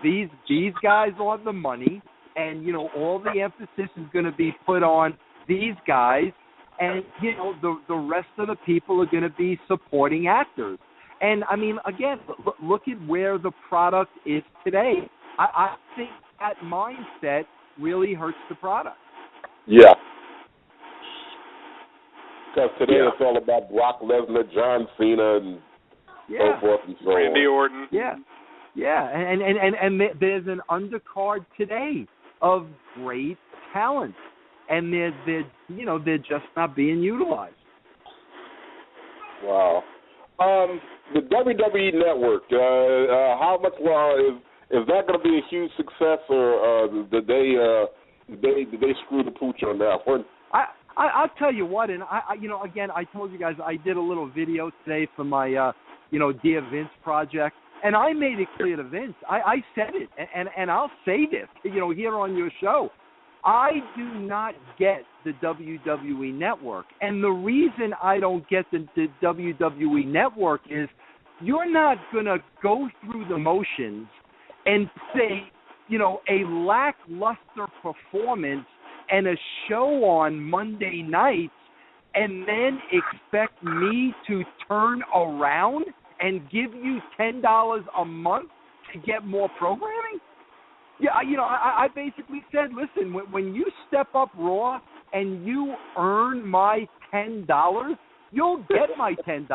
S6: these guys on the money, and, all the emphasis is going to be put on these guys, and, the rest of the people are going to be supporting actors. And, I mean, again, look at where the product is today. I think that mindset really hurts the product.
S5: Yeah. Because today it's all about Brock Lesnar, John Cena, and so forth and so on.
S2: Randy Orton.
S6: Yeah. Yeah, and there's an undercard today of great talent, and they're just not being utilized.
S5: Wow. The WWE Network, how much is that going to be a huge success, or did they screw the pooch on that one?
S6: I'll tell you what, and again, I told you guys I did a little video today for my Dear Vince project, and I made it clear to Vince. I said it, and I'll say this, here on your show. I do not get the WWE Network, and the reason I don't get the WWE Network is you're not going to go through the motions and say, a lackluster performance and a show on Monday nights and then expect me to turn around and give you $10 a month to get more programming? Yeah, I basically said, listen, when you step up Raw and you earn my $10, you'll get my $10.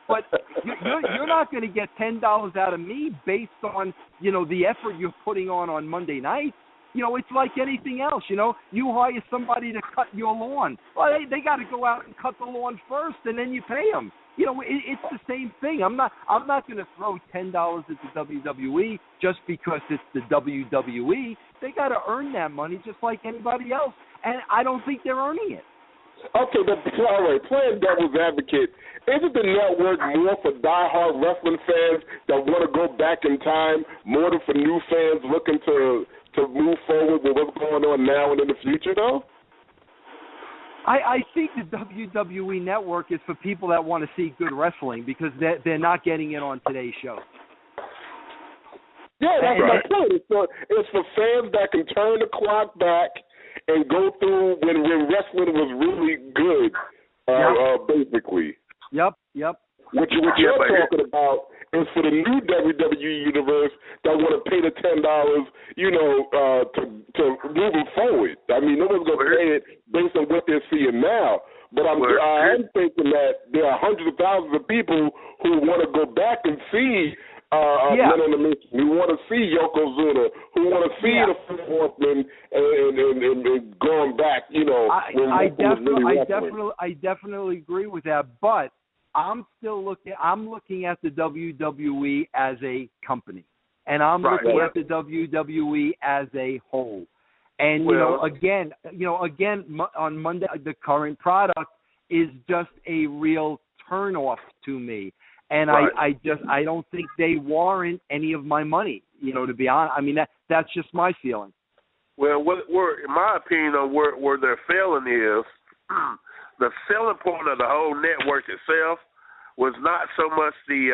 S6: But you're not going to get $10 out of me based on, the effort you're putting on Monday nights. It's like anything else, You hire somebody to cut your lawn. Well, they got to go out and cut the lawn first, and then you pay them. It's the same thing. I'm not going to throw $10 at the WWE just because it's the WWE. They got to earn that money just like anybody else, and I don't think they're earning it.
S5: Okay, but all right, playing devil's advocate, isn't the network more for diehard wrestling fans that want to go back in time, more than for new fans looking to move forward with what's going on now and in the future, though?
S6: I think the WWE Network is for people that want to see good wrestling because they're not getting it on today's show.
S5: Yeah, that's my point. It's for fans that can turn the clock back and go through when wrestling was really good, basically.
S6: Yep.
S5: What you're talking about is for the new WWE universe that want to pay the $10, to move them forward. I mean, no one's going to pay it based on what they're seeing now. But I'm thinking that there are hundreds of thousands of people who want to go back and see Men on the Mission, who want to see Yokozuna, who want to see the Four Horsemen and going back,
S6: I definitely agree with that, but I'm looking at the WWE as a company, and I'm looking at the WWE as a whole. And again, on Monday, the current product is just a real turnoff to me, and I don't think they warrant any of my money. To be honest, I mean that's just my feeling.
S4: Well, in my opinion, on where they're failing is the selling point of the whole network itself was not so much the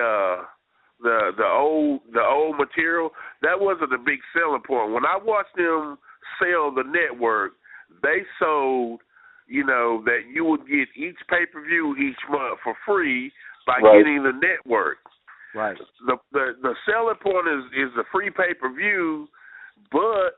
S4: old material. That wasn't the big selling point. When I watched them sell the network, they sold, that you would get each pay-per-view each month for free by getting the network.
S6: Right.
S4: The selling point is the free pay-per-view, but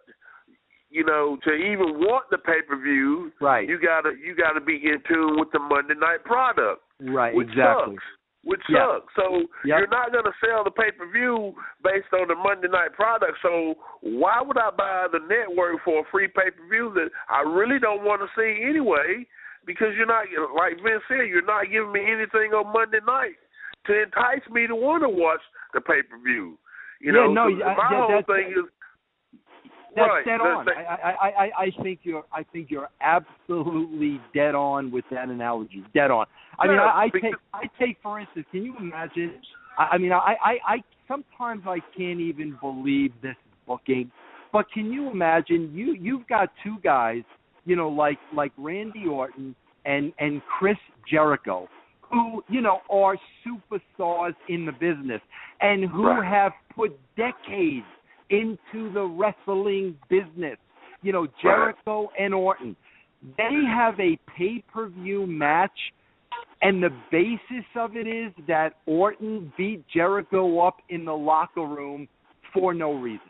S4: you know, to even want the pay-per-view,
S6: right,
S4: you gotta be in tune with the Monday night product,
S6: right,
S4: which
S6: exactly.
S4: sucks. So you're not gonna sell the pay-per-view based on the Monday night product. So why would I buy the network for a free pay-per-view that I really don't want to see anyway? Because you're not, like Vince said, you're not giving me anything on Monday night to entice me to want to watch the pay-per-view. You know, my whole thing is.
S6: That's
S4: right.
S6: dead on. I think you're absolutely dead on with that analogy. Dead on. I mean, I take for instance. Can you imagine? I mean, I sometimes I can't even believe this booking. But can you imagine? You've got two guys, you know, like Randy Orton and Chris Jericho, who, you know, are superstars in the business and who have put decades into the wrestling business. You know, Jericho and Orton. They have a pay-per-view match, and the basis of it is that Orton beat Jericho up in the locker room for no reason.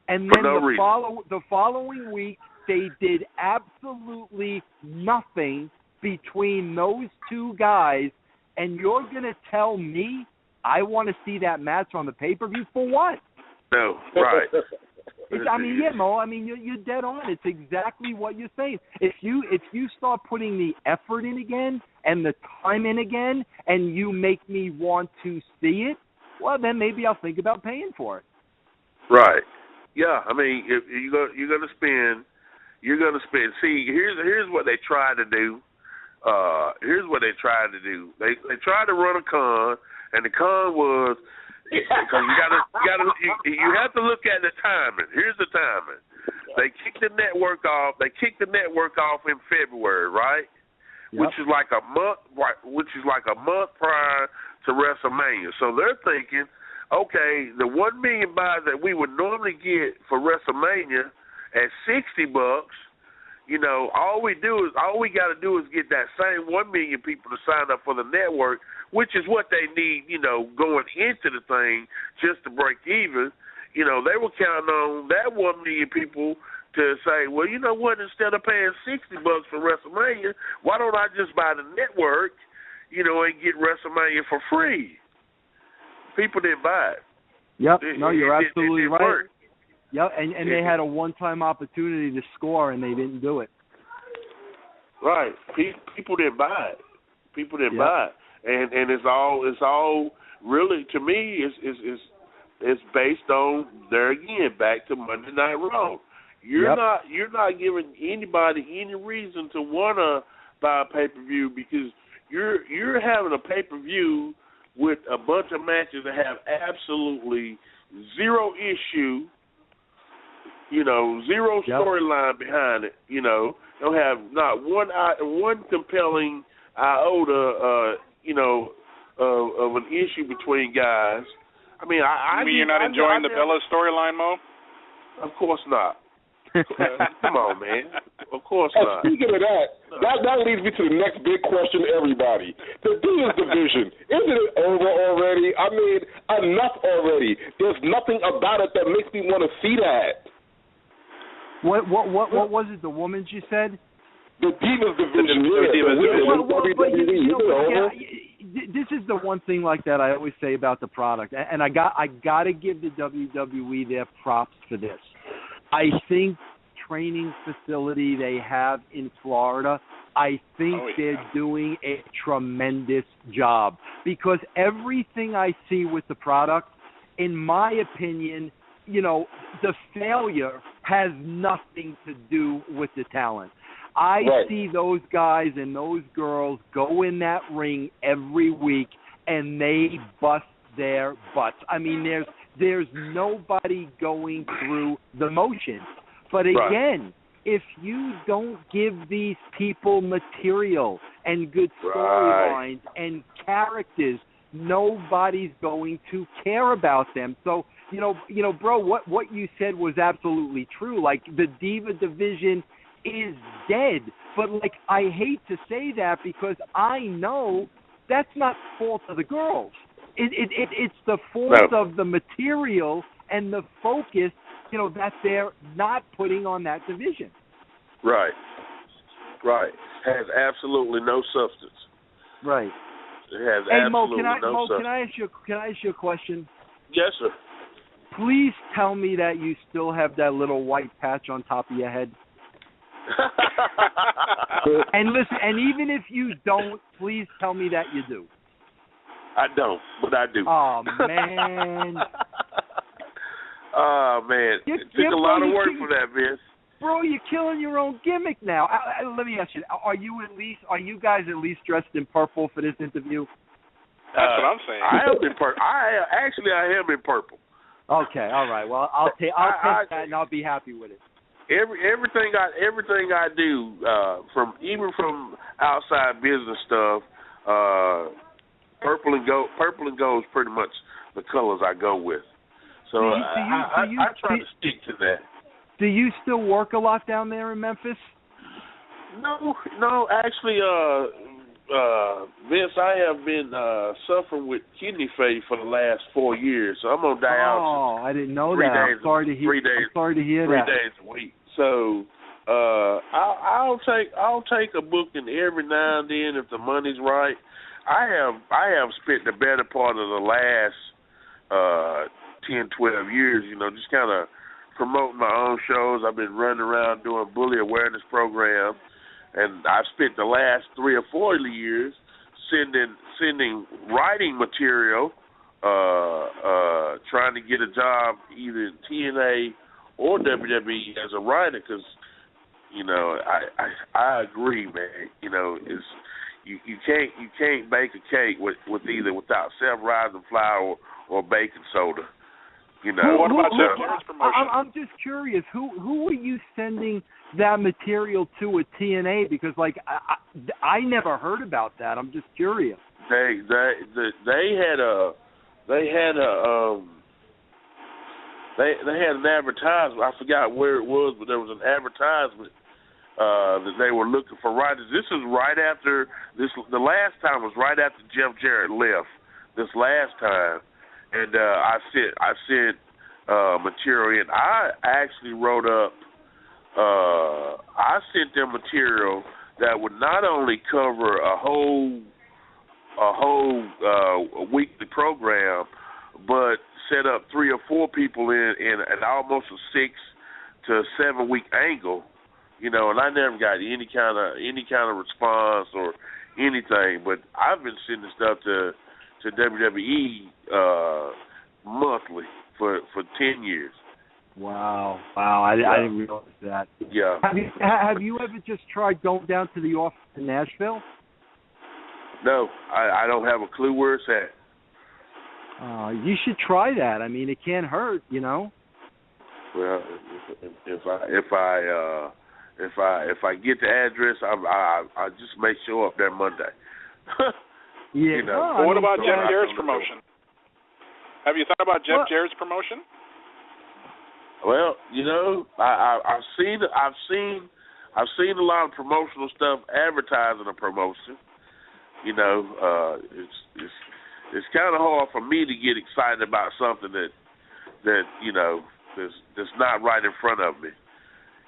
S6: And then the following week, they did absolutely nothing between those two guys, and you're going to tell me I want to see that match on the pay-per-view for what?
S4: No, right.
S6: I mean, yeah, Mo. I mean, you're dead on. It's exactly what you're saying. If you start putting the effort in again and the time in again, and you make me want to see it, well, then maybe I'll think about paying for it.
S4: Right. Yeah. I mean, if you're gonna spend. See, here's what they try to do. They tried to run a con, and the con was. Because you have to look at the timing. Here's the timing. They kicked the network off. In February, right? Yep. Which is like a month prior to WrestleMania. So they're thinking, okay, the 1 million buys that we would normally get for WrestleMania at $60, you know, all we got to do is get that same 1 million people to sign up for the network, which is what they need, you know, going into the thing just to break even. You know, they were counting on that 1 million people to say, well, you know what, instead of paying $60 for WrestleMania, why don't I just buy the network, you know, and get WrestleMania for free? People didn't buy it.
S6: Yep, you're absolutely right. Work. Yep, and they had a one-time opportunity to score, and they didn't do it.
S4: Right. People didn't buy it. Buy it. And it's all really, to me, it's based on, there again, back to Monday Night Raw. You're not giving anybody any reason to want to buy a pay-per-view, because you're having a pay-per-view with a bunch of matches that have absolutely zero issue, you know, zero storyline behind it, you know. Don't have not one compelling iota, you know, of an issue between guys. I mean,
S2: you mean you're not enjoying the Bella storyline, Mo?
S4: Of course not. Come on, man. Of course not.
S5: Speaking of that leads me to the next big question to everybody. The Divas division, isn't it over already? I mean, enough already. There's nothing about it that makes me want to see that.
S6: What was it, the woman you said?
S5: The Divas division.
S6: This is the one thing like that I always say about the product, and I got to give the WWE their props for this. I think training facility they have in Florida, I think they're doing a tremendous job, because everything I see with the product, in my opinion, you know, the failure has nothing to do with the talent. I see those guys and those girls go in that ring every week, and they bust their butts. I mean, there's nobody going through the motions. But again, if you don't give these people material and good storylines and characters, nobody's going to care about them. So, you know, bro, what you said was absolutely true. Like, the Diva division is dead. But, like, I hate to say that, because I know that's not the fault of the girls. It's the fault of the material and the focus that they're not putting on that division.
S4: Right. Has absolutely no substance.
S6: Right.
S4: It has
S6: absolutely
S4: no substance.
S6: Can I ask you a question?
S4: Yes, sir.
S6: Please tell me that you still have that little white patch on top of your head. And listen, and even if you don't, please tell me that you do.
S4: I don't, but I do.
S6: Oh, man.
S4: Oh, man. It took a lot of work for that, Vince.
S6: Bro, you're killing your own gimmick now. Let me ask you, are you guys at least dressed in purple for this interview?
S2: That's what I'm saying.
S4: I am in purple. I am in purple.
S6: Okay, all right. Well, I'll take that, and I'll be happy with it.
S4: Everything I do, from outside business stuff, purple and gold is pretty much the colors I go with. So I try to stick to that.
S6: Do you still work a lot down there in Memphis?
S4: No. Actually, Vince, I have been suffering with kidney failure for the last 4 years. So I'm on dialysis.
S6: Oh, I didn't know that. I'm sorry to hear that.
S4: 3 days a week. So I'll take a booking every now and then if the money's right. I have spent the better part of the last 10, 12 years, just kind of promoting my own shows. I've been running around doing bully awareness programs, and I've spent the last 3 or 4 years sending writing material, trying to get a job either in TNA or WWE as a writer, because I agree, man. It's you can't bake a cake without self-rising flour or baking soda.
S2: What about Jeff Jarrett's promotion?
S6: I'm just curious. Who are you sending that material to at TNA? Because I never heard about that. I'm just curious.
S4: They had an advertisement. I forgot where it was, but there was an advertisement that they were looking for writers. This is right after the last time was right after Jeff Jarrett left. This last time. And I sent material in. I actually wrote up. I sent them material that would not only cover a whole weekly program, but set up 3 or 4 people in almost a 6 to 7 week angle. And I never got any kind of response or anything. But I've been sending stuff to WWE monthly for 10 years.
S6: Wow! I didn't realize that.
S4: Yeah.
S6: Have you ever just tried going down to the office in Nashville?
S4: No, I don't have a clue where it's at.
S6: You should try that. I mean, it can't hurt, Well, if I get the address, I just may show up there Monday. Yeah.
S2: What about Jeff Jarrett's promotion? Have you thought about Jeff Jarrett's promotion?
S4: Well, I've seen a lot of promotional stuff advertising a promotion. It's kind of hard for me to get excited about something that that's not right in front of me.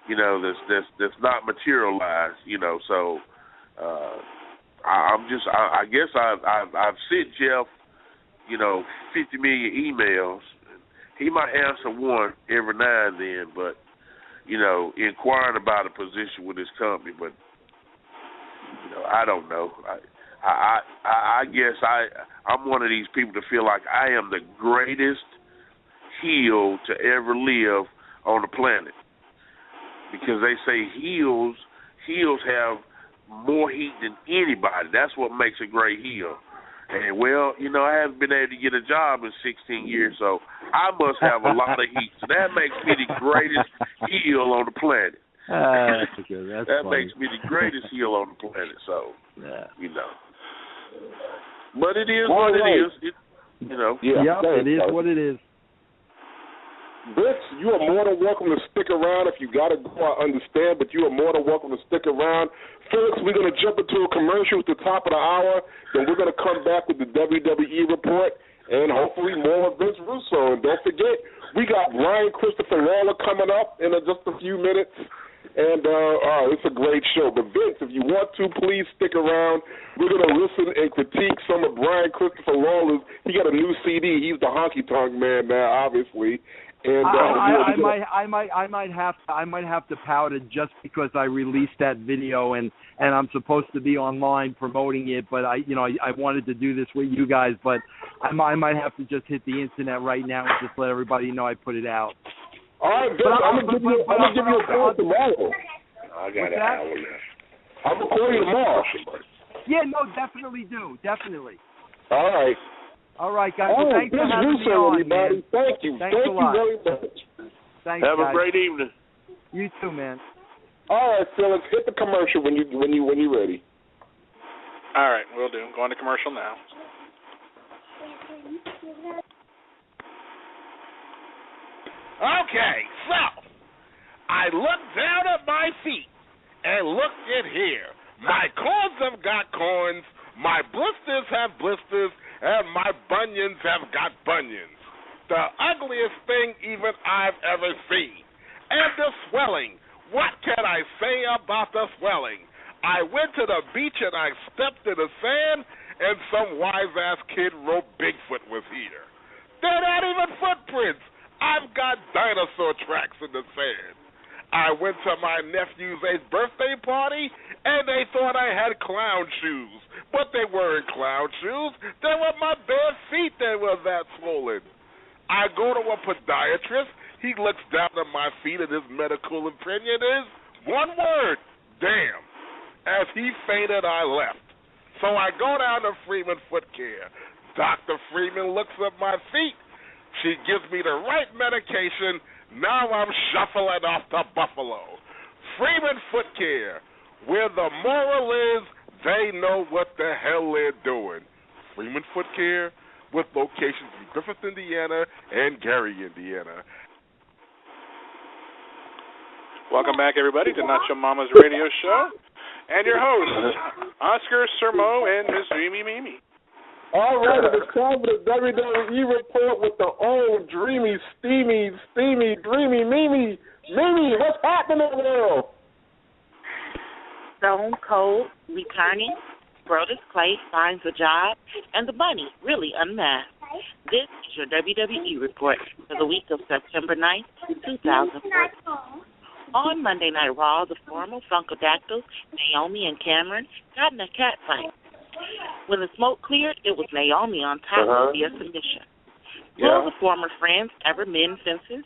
S4: That's not materialized. So I guess I've sent Jeff 50 million emails. He might answer one every now and then, but inquiring about a position with his company. But I don't know. I guess I'm one of these people that feel like I am the greatest heel to ever live on the planet, because they say heels have more heat than anybody. That's what makes a great heel. And, I haven't been able to get a job in 16 years, so I must have a lot of heat. So that makes me the greatest heel on the planet.
S6: That's good.
S4: That makes me the greatest heel on the planet. So, But it is what it is.
S6: It is what it is.
S5: Vince, you are more than welcome to stick around. If you got to go, I understand, but you are more than welcome to stick around. Folks, we're going to jump into a commercial at the top of the hour, then we're going to come back with the WWE report and hopefully more of Vince Russo. And don't forget, we got Brian Christopher Lawler coming up in just a few minutes. And it's a great show. But Vince, if you want to, please stick around. We're going to listen and critique some of Brian Christopher Lawler's. He got a new CD. He's the honky tonk man now, obviously. And
S6: I might have to pout it just because I released that video and I'm supposed to be online promoting it. But I wanted to do this with you guys, but I might have to just hit the internet right now and just let everybody know I put it out.
S5: All right, Vince, I'm gonna give you a call tomorrow.
S4: I got an hour left.
S5: I'm gonna call you tomorrow.
S6: Yeah, no, definitely do, definitely.
S5: All right.
S6: All right, guys. Well, thanks for having me
S5: Russo,
S6: on,
S5: everybody.
S6: man.
S5: Thank you.
S6: Thanks a lot.
S5: Very much.
S6: Thanks,
S4: Have
S6: guys.
S4: a great evening.
S6: You too, man.
S5: All right, Phyllis, hit the commercial when you're ready.
S2: All right, we'll do. Going to commercial now.
S7: Okay, so I looked down at my feet and looked at here. My corns have got corns, my blisters have blisters, and my bunions have got bunions. The ugliest thing even I've ever seen. And the swelling. What can I say about the swelling? I went to the beach and I stepped in the sand, and some wise-ass kid wrote Bigfoot was here. They're not even footprints. I've got dinosaur tracks in the sand. I went to my nephew's 8th birthday party, and they thought I had clown shoes. But they weren't clown shoes. They were my bare feet that were that swollen. I go to a podiatrist. He looks down at my feet, and his medical opinion is one word, damn. As he fainted, I left. So I go down to Freeman Foot Care. Dr. Freeman looks at my feet. She gives me the right medication. Now I'm shuffling off to Buffalo. Freeman Foot Care, where the moral is they know what the hell they're doing. Freeman Foot Care, with locations in Griffith, Indiana, and Gary, Indiana.
S2: Welcome back, everybody, to Not Your Mama's Radio Show. And your hosts, Oscar Sermo and Miss Dreamy Mimi.
S5: All right, it's time for the WWE report with the old dreamy, steamy, dreamy Mimi. Mimi, what's happening in the world?
S3: Stone Cold returning, Brodus Clay finds a job, and the Bunny really unmasked. This is your WWE report for the week of September 9th, 2014. On Monday Night Raw, the former Funkadactyls, Naomi and Cameron, got in a cat fight. When the smoke cleared, it was Naomi on top via submission. Will the former friends ever mend fences?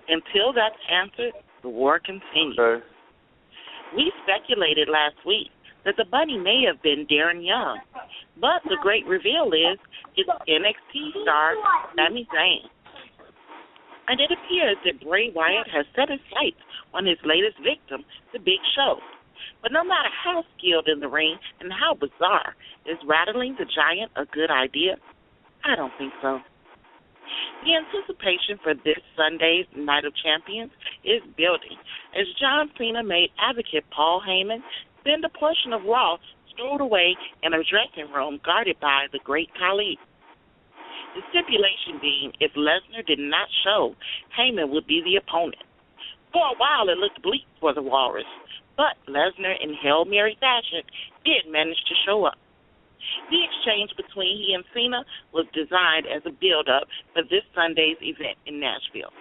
S3: Until that's answered, the war continues.
S5: Okay.
S3: We speculated last week that the Bunny may have been Darren Young, but the great reveal is it's NXT star Sami Zayn. And it appears that Bray Wyatt has set his sights on his latest victim, the Big Show. But no matter how skilled in the ring and how bizarre, is rattling the giant a good idea? I don't think so. The anticipation for this Sunday's Night of Champions is building as John Cena made advocate Paul Heyman spend a portion of Raw stowed away in a dressing room guarded by the great Khali. The stipulation being if Lesnar did not show, Heyman would be the opponent. For a while it looked bleak for the Walrus, but Lesnar in Hail Mary fashion did manage to show up. The exchange between he and Cena was designed as a build-up for this Sunday's event in Nashville.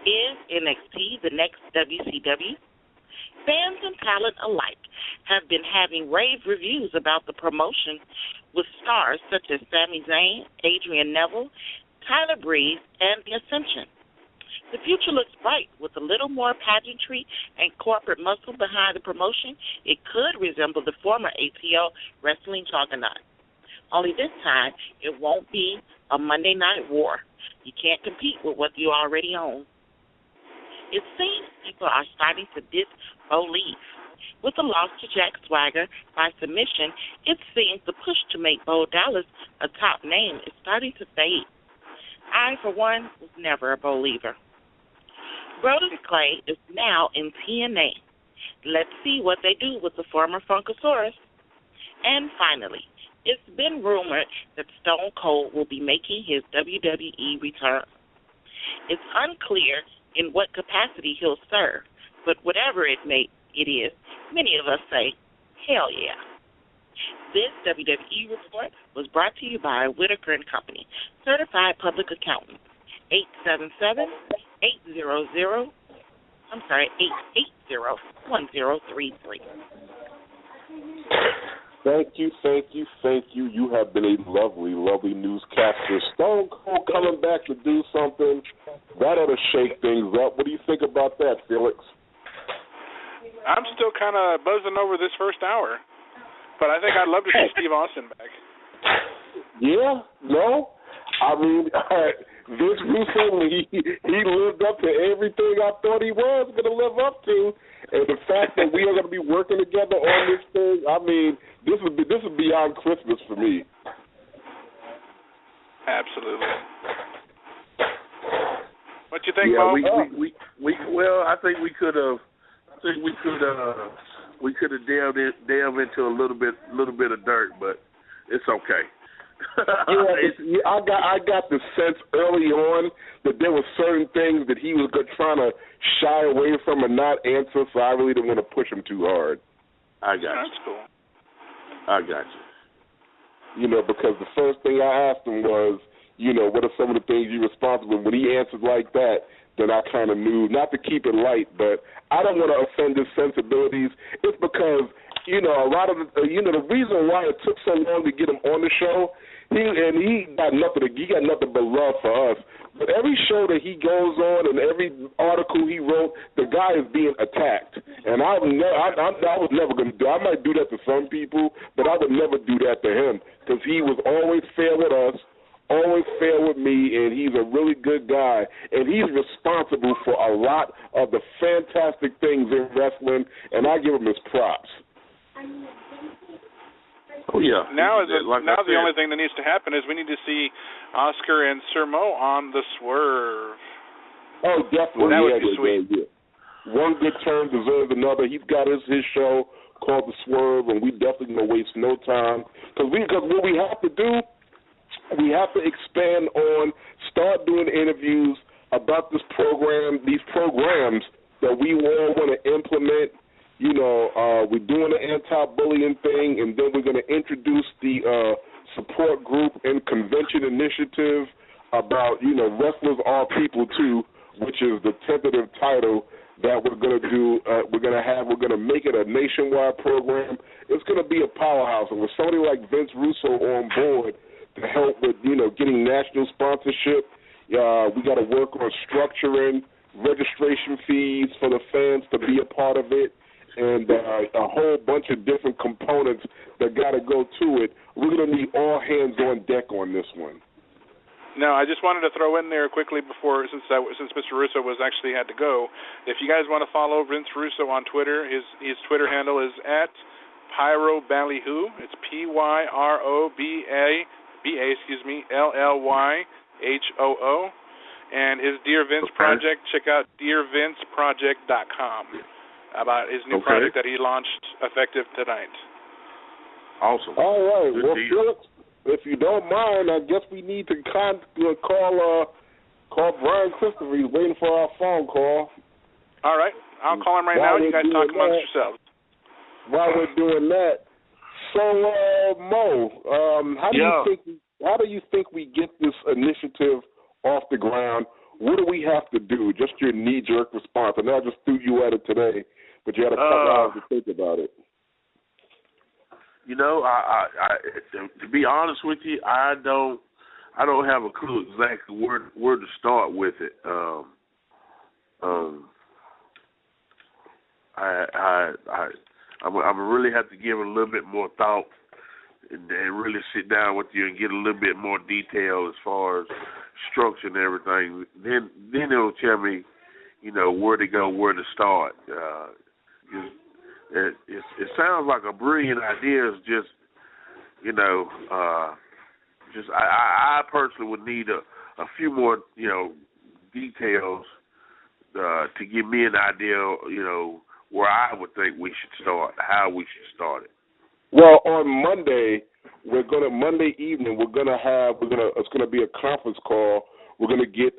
S3: Is NXT the next WCW? Fans and talent alike have been having rave reviews about the promotion with stars such as Sami Zayn, Adrian Neville, Tyler Breeze, and The Ascension. The future looks bright with a little more pageantry and corporate muscle behind the promotion. It could resemble the former ATL wrestling juggernaut. Only this time, it won't be a Monday Night War. You can't compete with what you already own. It seems people are starting to disbelieve. With the loss to Jack Swagger by submission, it seems the push to make Bo Dallas a top name is starting to fade. I, for one, was never a believer. Brodus Clay is now in TNA. Let's see what they do with the former Funkasaurus. And finally, it's been rumored that Stone Cold will be making his WWE return. It's unclear in what capacity he'll serve, but whatever it is, many of us say, hell yeah. This WWE report was brought to you by Whitaker & Company, Certified Public Accountant, 880-1033.
S5: Thank you. You have been a lovely, lovely newscaster. Stone Cold coming back to do something. That ought to shake things up. What do you think about that, Felix?
S2: I'm still kind of buzzing over this first hour, but I think I'd love to see Steve Austin back.
S5: Yeah? No? I mean, Vince Russo, he lived up to everything I thought he was going to live up to. And the fact that we are going to be working together on this thing, I mean, this is beyond Christmas for me.
S2: Absolutely. What you think,
S4: Mo? Well, I think we could have delved into a little bit of dirt, but it's okay.
S5: I got the sense early on that there were certain things that he was trying to shy away from and not answer, so I really didn't want to push him too hard.
S2: That's cool.
S4: I got you.
S5: You know, because the first thing I asked him was, you know, what are some of the things you're responsible for? When he answered like that, then I kind of knew, not to keep it light, but I don't want to offend his sensibilities. It's because, you know, a lot of the reason why it took so long to get him on the show, he got nothing but love for us. But every show that he goes on and every article he wrote, the guy is being attacked. And I was never going to do. I might do that to some people, but I would never do that to him because he was always fair with us, always fair with me, and he's a really good guy. And he's responsible for a lot of the fantastic things in wrestling, and I give him his props.
S4: Oh, yeah.
S2: Now the only thing that needs to happen is we need to see Oscar and Sir Mo on the Swerve.
S5: Oh, definitely.
S2: That would be sweet.
S5: Yeah. One good turn deserves another. He's got his show called The Swerve, and we definitely don't waste no time. Because what we have to do, we have to expand on, start doing interviews about these programs that we all want to implement. You know, we're doing the anti-bullying thing, and then we're going to introduce the support group and convention initiative about, you know, Wrestlers Are People Too, which is the tentative title that we're going to do. We're going to make it a nationwide program. It's going to be a powerhouse. And with somebody like Vince Russo on board to help with, you know, getting national sponsorship, we got to work on structuring registration fees for the fans to be a part of it, and a whole bunch of different components that got to go to it. We're going to need all hands on deck on this one.
S2: No, I just wanted to throw in there quickly before, since Mr. Russo had to go. If you guys want to follow Vince Russo on Twitter, his Twitter handle is at PyroBallyhoo. It's PYROBALLYHOO. And his Dear Vince project, check out DearVinceProject.com. About his new project that he launched effective tonight.
S4: Awesome.
S5: All right. Well, Felix, if you don't mind, I guess we need to call Brian Christopher. He's waiting for our phone call.
S2: All right. I'll call him right now. You guys talk amongst yourselves.
S5: While we're doing that, so Mo, how do you think we get this initiative off the ground? What do we have to do? Just your knee-jerk response. I know I just threw you at it today, but you had a couple hours to think about it.
S4: You know, I to be honest with you, I don't have a clue exactly where to start with it. I really have to give it a little bit more thought and really sit down with you and get a little bit more detail as far as structure and everything. Then it'll tell me, you know, where to go, where to start. It sounds like a brilliant idea. It's just, you know, I personally would need a few more, you know, details to give me an idea, you know, where I would think we should start, how we should start it.
S5: Well, on Monday evening, it's gonna be a conference call we're going to get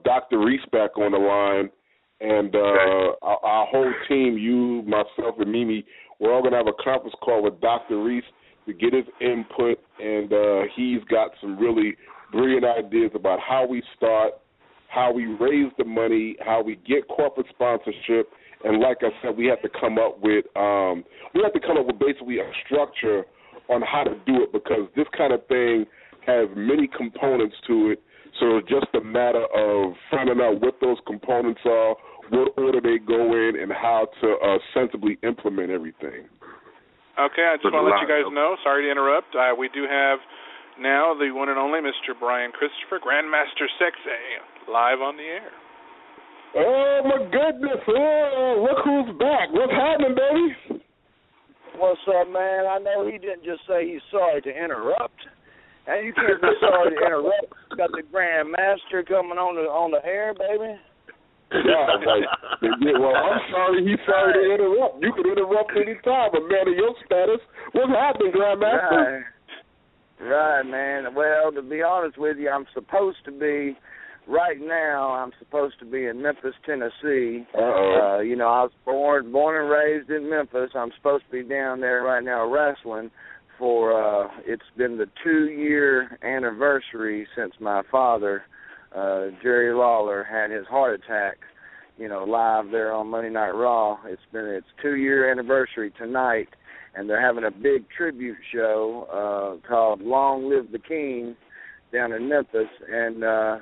S5: Dr. Reese back on the line. And our whole team, you, myself, and Mimi, we're all going to have a conference call with Dr. Reese to get his input. And he's got some really brilliant ideas about how we start, how we raise the money, how we get corporate sponsorship. And like I said, we have to come up with basically a structure on how to do it, because this kind of thing has many components to it. So it's just a matter of finding out what those components are, what order they go in, and how to sensibly implement everything.
S2: Okay, I just want to let you guys know, sorry to interrupt, we do have now the one and only Mr. Brian Christopher, Grandmaster Sexay, live on the air.
S5: Oh, my goodness. Oh, look who's back. What's happening, baby?
S8: What's up, man? I know he didn't just say he's sorry to interrupt. And you can't be sorry to interrupt. Got the Grandmaster coming on the air, baby.
S5: Well, I'm sorry. He's sorry to interrupt. You can interrupt any time, a man of your status. What's happening, Grandmaster?
S8: Right, man. Well, to be honest with you, right now I'm supposed to be in Memphis, Tennessee. You know, I was born and raised in Memphis. I'm supposed to be down there right now wrestling for, it's been the 2-year anniversary since my father, Jerry Lawler, had his heart attack, you know, live there on Monday Night Raw. It's 2-year anniversary tonight, and they're having a big tribute show called Long Live the King down in Memphis. And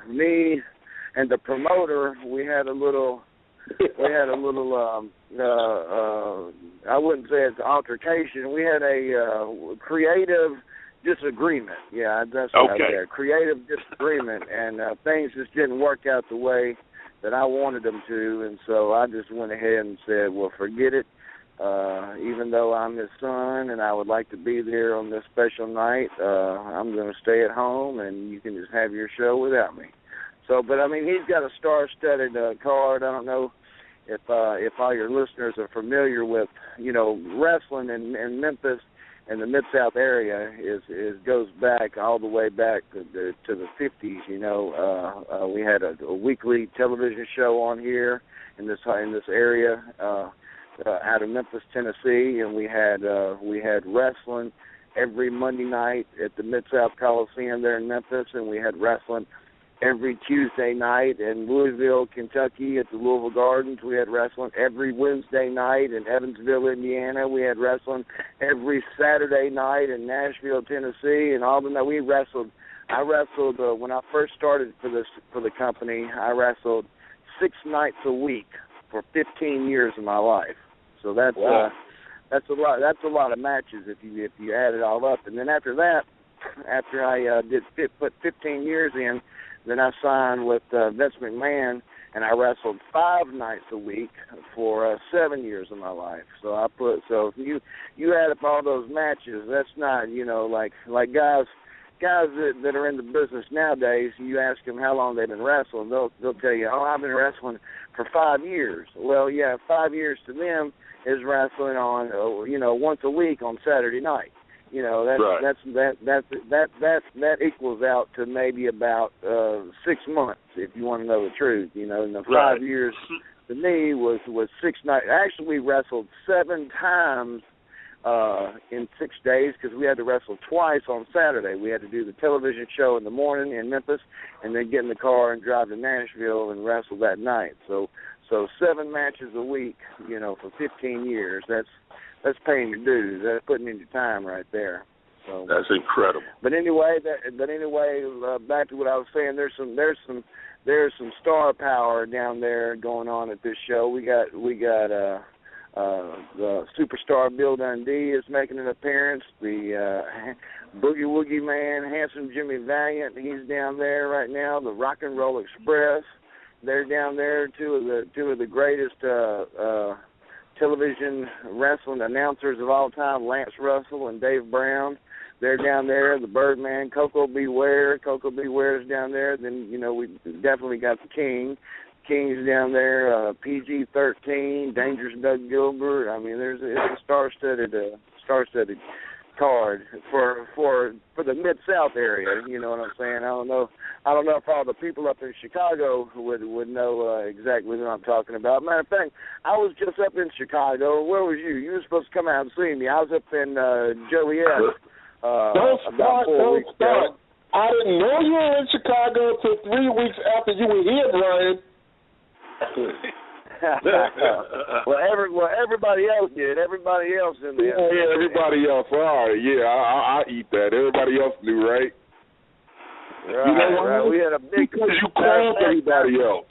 S8: me and the promoter, we had a little I wouldn't say it's altercation. We had a creative disagreement. Yeah, that's right there. Creative disagreement, and things just didn't work out the way that I wanted them to, and so I just went ahead and said, well, forget it. Even though I'm his son and I would like to be there on this special night, I'm going to stay at home, and you can just have your show without me. So, but I mean, he's got a star-studded card. I don't know if all your listeners are familiar with, you know, wrestling in Memphis and the Mid-South area goes back all the way back to the 50s. You know, we had a weekly television show on here in this area out of Memphis, Tennessee, and we had wrestling every Monday night at the Mid-South Coliseum there in Memphis, and we had wrestling every Tuesday night in Louisville, Kentucky at the Louisville Gardens. We had wrestling every Wednesday night in Evansville, Indiana. We had wrestling every Saturday night in Nashville, Tennessee, and all the night we wrestled. I wrestled when I first started for the company. I wrestled 6 nights a week for 15 years of my life. So that's that's a lot. That's a lot of matches if you add it all up. And then after that, after I put 15 years in, then I signed with Vince McMahon, and I wrestled 5 nights a week for 7 years of my life. So if you add up all those matches, that's not, you know, like guys that are in the business nowadays. You ask them how long they've been wrestling, they'll tell you, oh, I've been wrestling for 5 years. Well, yeah, 5 years to them is wrestling on, you know, once a week on Saturday night. You know, that equals out to maybe about 6 months, if you want to know the truth. You know, and the 5 years to me was 6 nights. Actually, we wrestled 7 times in 6 days because we had to wrestle twice on Saturday. We had to do the television show in the morning in Memphis, and then get in the car and drive to Nashville and wrestle that night. So 7 matches a week, you know, for 15 years. That's paying your dues. That's putting in your time right there. So
S4: that's incredible.
S8: But anyway, back to what I was saying. There's some star power down there going on at this show. We got the superstar Bill Dundee is making an appearance. The Boogie Woogie Man, Handsome Jimmy Valiant, he's down there right now. The Rock and Roll Express, they're down there. Two of the greatest television wrestling announcers of all time, Lance Russell and Dave Brown. They're down there. The Birdman, Coco Beware. Coco Beware is down there. Then, you know, we definitely got the King. King's down there. PG-13, Dangerous Doug Gilbert. I mean, it's a star-studded card for the Mid-South area. You know what I'm saying? I don't know if all the people up in Chicago would know exactly what I'm talking about. Matter of fact, I was just up in Chicago. Where was you? You were supposed to come out and see me. I was up in Joliet about 4 weeks ago.
S5: I didn't know you were in Chicago until 3 weeks after you were here, Brian.
S8: well, everybody else did. Everybody else in there.
S5: Yeah, everybody else. All right, yeah, I eat that. Everybody else knew, right?
S8: Right,
S5: you know
S8: right. We had a big.
S5: Because you called everybody else.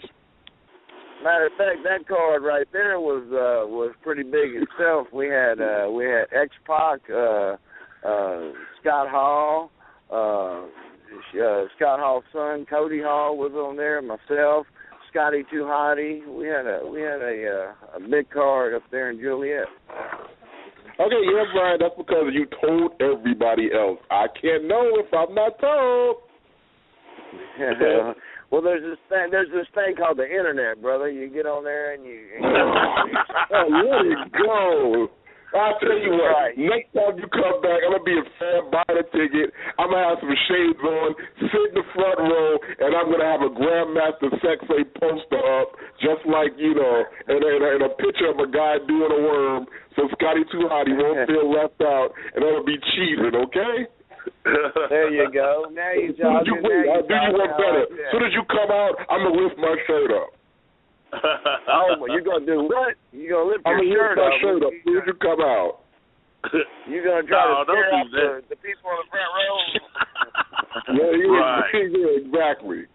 S8: Matter of fact, that card right there was pretty big itself. We had X-Pac, Scott Hall, Scott Hall's son Cody Hall was on there. Myself, Scotty Too Hottie. We had a big card up there in Joliet.
S5: Okay, yeah, Brian. That's because you told everybody else. I can't know if I'm not told.
S8: Well, there's this thing called the internet, brother. You get on there and you
S5: oh, let it go. I'll tell you what, right. Next time you come back, I'm going to be a fan, buy a ticket. I'm going to have some shades on, sit in the front row, and I'm going to have a Grandmaster Sexay poster up, just like, you know, and a picture of a guy doing a worm, so Scotty Too Hottie won't feel left out, and that'll be cheating, okay?
S8: There you go. Now you talking.
S5: I'll do you one better. As soon as you come out, I'm going to lift my shirt up.
S8: Oh, well, you're going to do what? You're going to lift your shirt up?
S5: I'm going to lift my shirt up as soon as you come out.
S8: You're going to try to scare out the people on the front row?
S5: Yeah, exactly.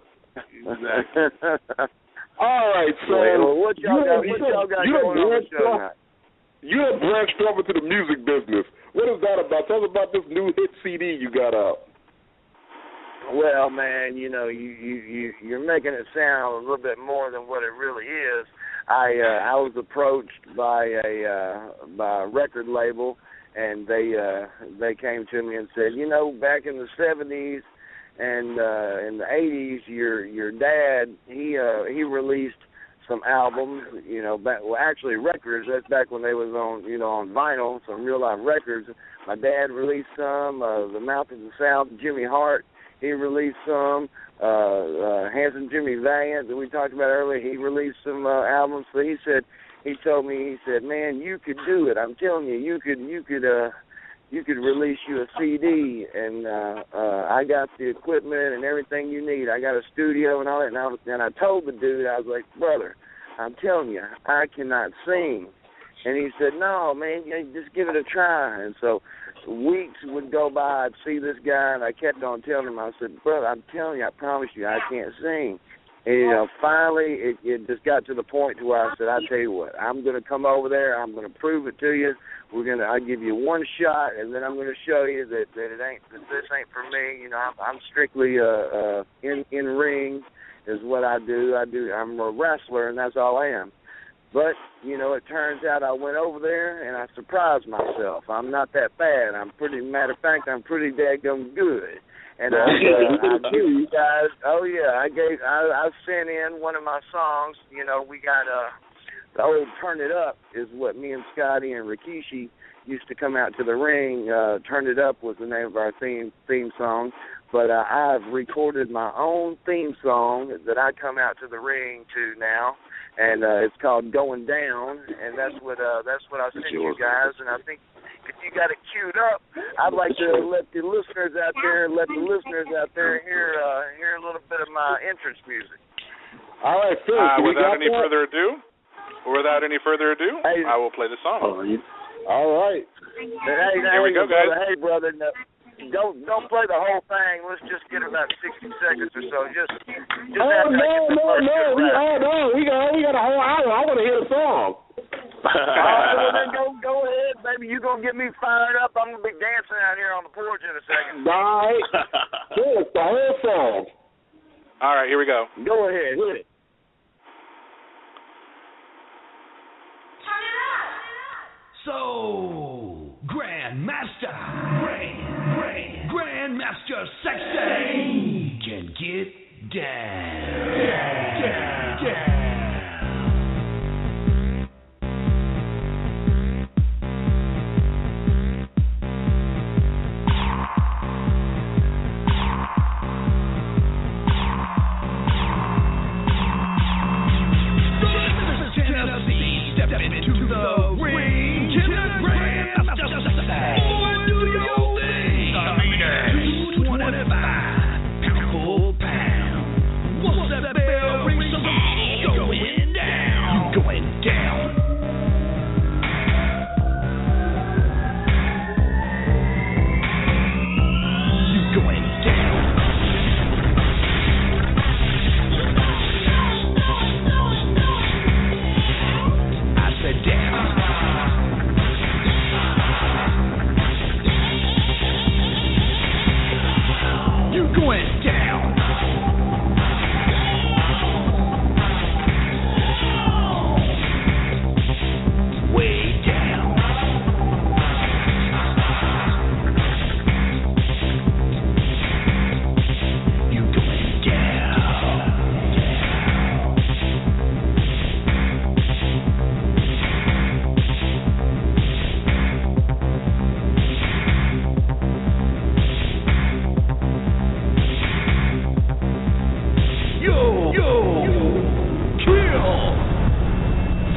S5: All right, so
S8: what y'all got going on the show tonight?
S5: You have branched over to the music business. What is that about? Tell us about this new hit CD you got out.
S8: Well, man, you know, you're making it sound a little bit more than what it really is. I was approached by a record label, and they came to me and said, you know, back in the 70s and in the 80s, your dad he released some albums, you know, actually records. That's back when they was on, you know, on vinyl, some real life records. My dad released some. The Mouth of the South, Jimmy Hart, he released some. Handsome Jimmy Valiant that we talked about earlier, he released some albums. So he told me, man, you could do it. I'm telling you, you could release you a CD, and I got the equipment and everything you need. I got a studio and all that. And I told the dude, I was like, brother, I'm telling you, I cannot sing. And he said, no, man, just give it a try. And so weeks would go by, I'd see this guy, and I kept on telling him, I said, brother, I'm telling you, I promise you, I can't sing. And, you know, finally, it just got to the point to where I said, I tell you what, I'm going to come over there, I'm going to prove it to you. I'll give you one shot, and then I'm going to show you that this ain't for me. You know, I'm strictly in ring is what I do. I'm a wrestler, and that's all I am. But, you know, it turns out I went over there and I surprised myself. I'm not that bad. Matter of fact, I'm pretty daggum good. And I give you guys, I sent in one of my songs. You know, we got the old Turn It Up is what me and Scotty and Rikishi used to come out to the ring. Turn It Up was the name of our theme song. But I've recorded my own theme song that I come out to the ring to now. And it's called Going Down, and that's what I sent you guys. And I think if you got it queued up, I'd like to let the listeners out there hear a little bit of my entrance music.
S5: All right, Phil.
S2: Without any further ado, I will play the song.
S5: All right.
S8: Hey,
S2: here we go, guys.
S8: Hey, brother. Don't play the whole thing. Let's just get about 60 seconds or so. Just
S5: We got a whole hour. I want to hear the song.
S8: Well, then go ahead, baby. You gonna get me fired up? I'm gonna be dancing out here on the porch in a second.
S5: All right. It's the whole song.
S2: All right, here we go.
S8: Go ahead, hit it.
S9: So, Grandmaster Sexay can get down.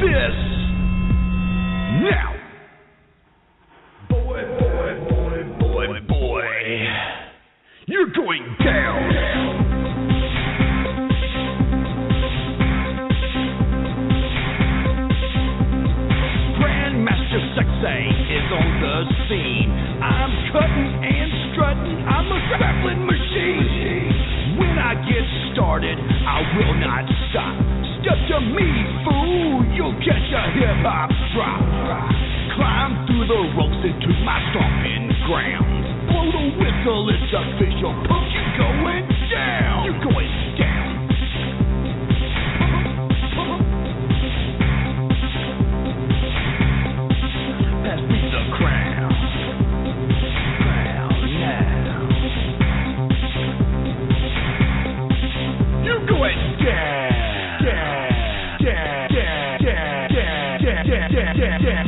S9: this now. Boy, you're going down. Grandmaster Sexay is on the scene. I'm cutting and strutting, I'm a grappling machine. When I get started, I will not stop. Step to me, fool, you'll catch a hip-hop drop. Climb through the ropes into my stomping ground. Blow the whistle, it's official. Punk, you're going down. You're going down. Pass me the crown. Crown now. You're going down.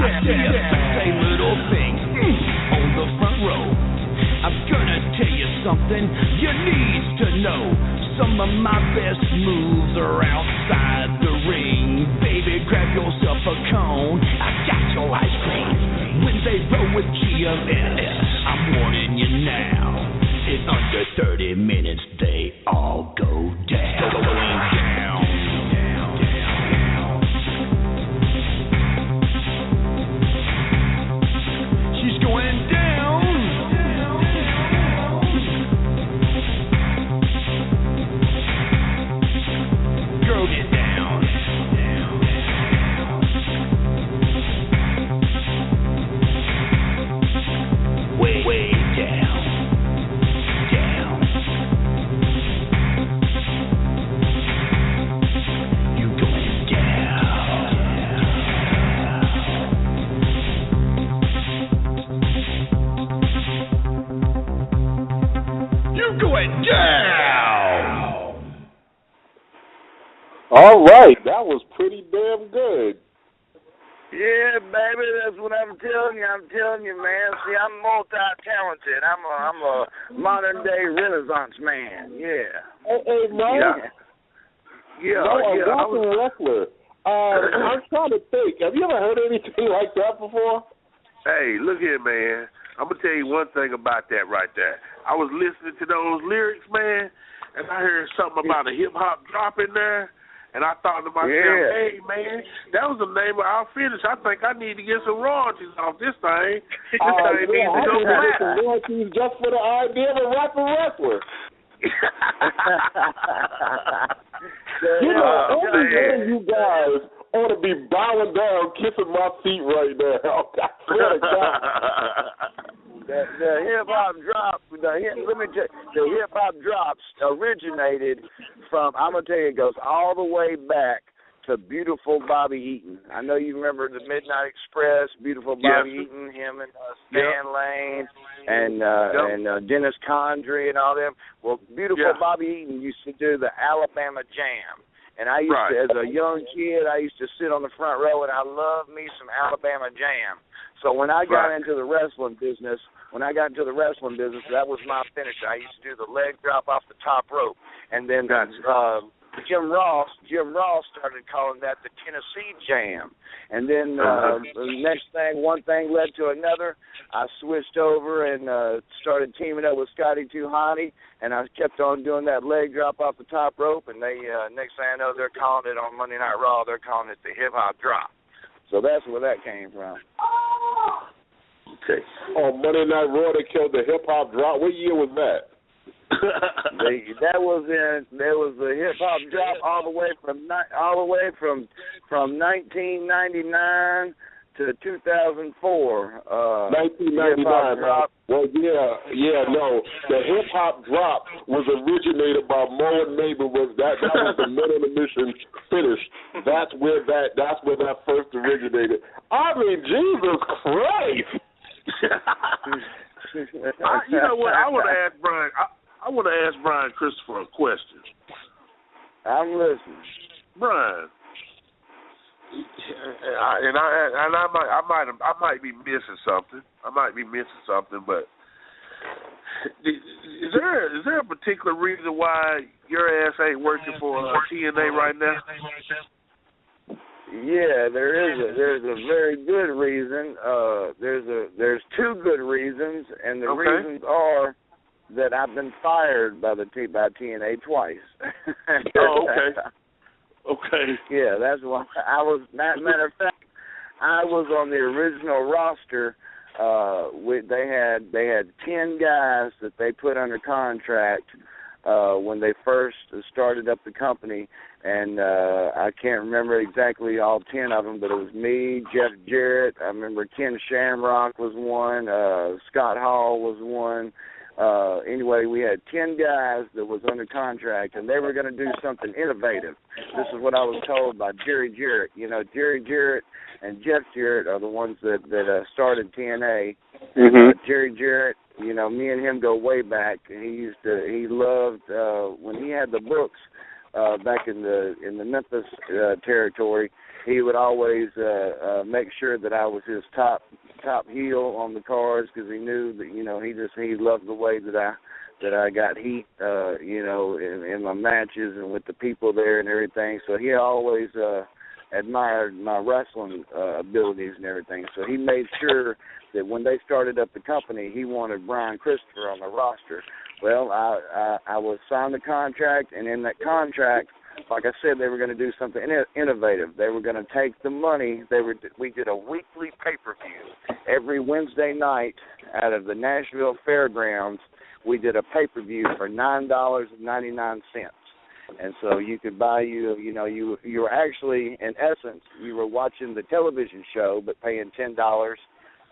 S9: I see a sexy little thing on the front row. I'm gonna tell you something you need to know. Some of my best moves are outside the ring. Baby, grab yourself a cone, I got your ice cream. When they roll with GMS, I'm warning you now. In under 30 minutes, they all go down. Going down. She's going down. Girl, get down. Way down. Down. You going down. You're going down.
S5: All right, that was pretty damn good.
S8: Yeah, baby, that's what I'm telling you. I'm telling you, man. See, I'm multi-talented. I'm a modern-day Renaissance man. Yeah.
S5: Hey, man.
S8: Yeah.
S5: I'm a wrestler. I'm trying to think. Have you ever heard anything like that before?
S4: Hey, look here, man. I'm going to tell you one thing about that right there. I was listening to those lyrics, man, and I heard something about a hip-hop drop in there. And I thought to myself, hey, man, that was the name of our finish. I think I need to get some royalties off this thing. This thing needs to go flat.
S5: Some royalties just for the idea of a rapper wrestler. Every one of you guys ought to be bowing down, kissing my feet right now. I swear to God.
S8: The hip-hop drop, the hip-hop drops originated from, I'm going to tell you, it goes all the way back to Beautiful Bobby Eaton. I know you remember the Midnight Express, Beautiful Bobby Eaton, him and Stan Lane and Dennis Condrey and all them. Well, Beautiful Bobby Eaton used to do the Alabama Jam. And I used to, as a young kid, I used to sit on the front row, and I loved me some Alabama Jam. So when I got into the wrestling business, that was my finisher. I used to do the leg drop off the top rope. And then Jim Ross started calling that the Tennessee Jam. And then one thing led to another. I switched over and started teaming up with Scotty 2 Hotty, and I kept on doing that leg drop off the top rope. And they next thing I know, they're calling it on Monday Night Raw. They're calling it the hip hop drop. So that's where that came from.
S4: Okay.
S5: On Monday Night Raw, they killed the hip hop drop. What year was that?
S8: There was the hip hop drop all the way from 1999 to 2004.
S5: 1999. Well, no. The hip hop drop was originated by Mo and Mabel. That was the Men on a Mission finish. That's where that first originated. I mean, Jesus Christ.
S4: You know what? I want to ask Brian. I want to ask Brian Christopher a question.
S8: I'm listening,
S4: Brian. I might be missing something. But is there a particular reason why your ass ain't working for TNA right now?
S8: Yeah, there's a very good reason. There's two good reasons, and the reasons are that I've been fired by TNA twice.
S4: Oh, okay. Okay.
S8: Yeah, that's why I was. Matter of fact, I was on the original roster. They had 10 guys that they put under contract when they first started up the company, and I can't remember exactly all 10 of them, but it was me, Jeff Jarrett. I remember Ken Shamrock was one. Scott Hall was one. Anyway, we had 10 guys that was under contract, and they were going to do something innovative. This is what I was told by Jerry Jarrett. You know, Jerry Jarrett and Jeff Jarrett are the ones that started TNA. Jerry Jarrett, you know, me and him go way back. He loved when he had the books back in the Memphis territory. He would always make sure that I was his top heel on the cards, because he knew that, you know, he loved the way that I got heat, you know, in my matches and with the people there and everything. So he always admired my wrestling abilities and everything. So he made sure that when they started up the company, he wanted Brian Christopher on the roster. Well, I was signed the contract, and in that contract, like I said, they were going to do something innovative. They were going to take the money. We did a weekly pay-per-view every Wednesday night out of the Nashville Fairgrounds. We did a pay-per-view for $9.99, and so you could buy you were actually, in essence, you were watching the television show but paying $10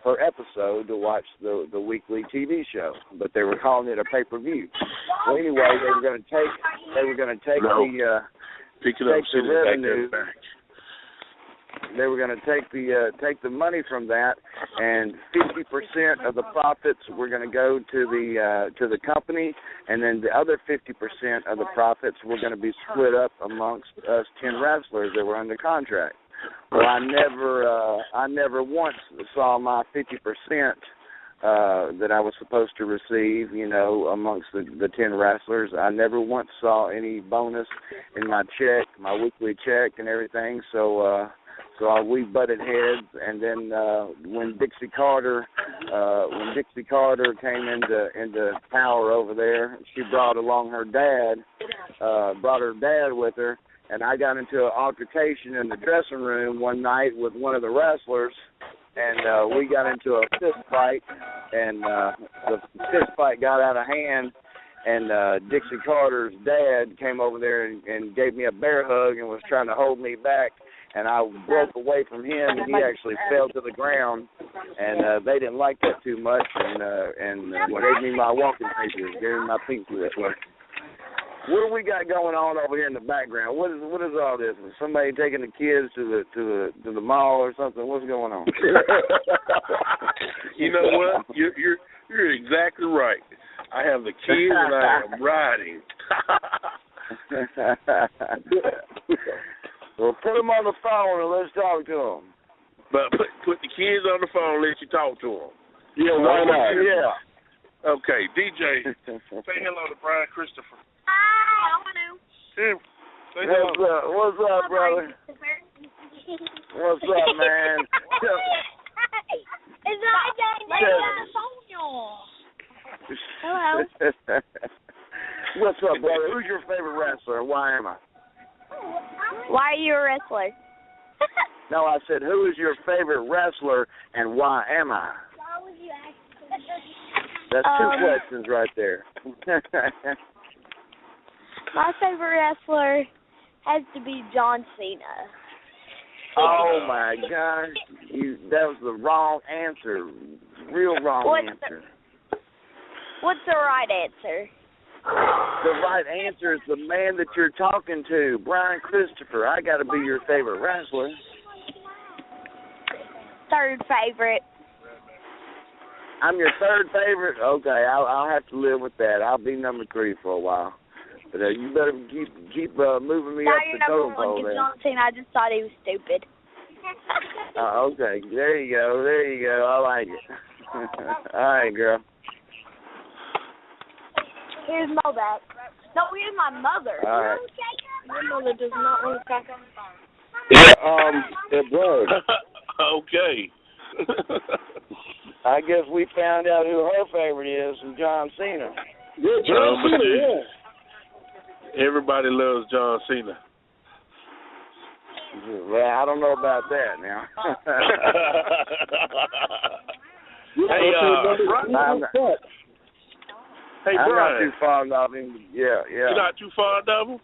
S8: per episode to watch the weekly TV show, but they were calling it a pay-per-view. Well, anyway, they were going to take the revenue. They were going to take the money from that, and 50% of the profits were going to go to the company, and then the other 50% of the profits were going to be split up amongst us 10 wrestlers that were under contract. Well, I never once saw my 50% that I was supposed to receive, you know, amongst the 10 wrestlers. I never once saw any bonus in my check, my weekly check and everything. So we butted heads, and then when Dixie Carter came into power over there, she brought along her dad, brought her dad with her. And I got into an altercation in the dressing room one night with one of the wrestlers, and we got into a fist fight, and the fist fight got out of hand, and Dixie Carter's dad came over there and gave me a bear hug and was trying to hold me back, and I broke away from him, and he actually fell to the ground, and they didn't like that too much, and gave me my walking papers, gave me my pink slip. What do we got going on over here in the background? What is all this? Is somebody taking the kids to the mall or something? What's going on?
S4: You know what? You're exactly right. I have the kids and I am riding.
S8: Well, put them on the phone and let's talk to them.
S4: But put the kids on the phone and let you talk to them.
S8: Yeah, why not? Yeah.
S4: Okay, DJ, say hello to Brian Christopher.
S10: Hi, I want to.
S4: Say hello.
S8: What's up, brother? What's up, man?
S10: It's Hello.
S8: What's up, brother? Who's your favorite wrestler? Why am I?
S10: Why are you a wrestler?
S8: No, I said, who is your favorite wrestler and why am I? That's two questions right there.
S10: My favorite wrestler has to be John Cena.
S8: Oh, my gosh. That was the wrong answer. Real wrong answer.
S10: What's the right answer?
S8: The right answer is the man that you're talking to, Brian Christopher. I got to be your favorite wrestler.
S10: Third favorite.
S8: I'm your third favorite? Okay, I'll have to live with that. I'll be number 3 for a while. But you better keep moving me up the totem pole there.
S10: John Cena. I just thought he was stupid.
S8: Okay, there you go. I like it. All right, girl.
S10: Here's Mo back. No, here's my mother.
S8: All right.
S10: My mother does not want to talk on the phone.
S5: It was.
S4: Okay.
S8: I guess we found out who her favorite is from John Cena.
S5: Yeah, John Cena, yeah.
S4: Everybody loves John Cena.
S8: Well, I don't know about that now.
S4: Hey, Brian.
S8: I'm not too fond of him. Yeah.
S4: You're not too fond of him?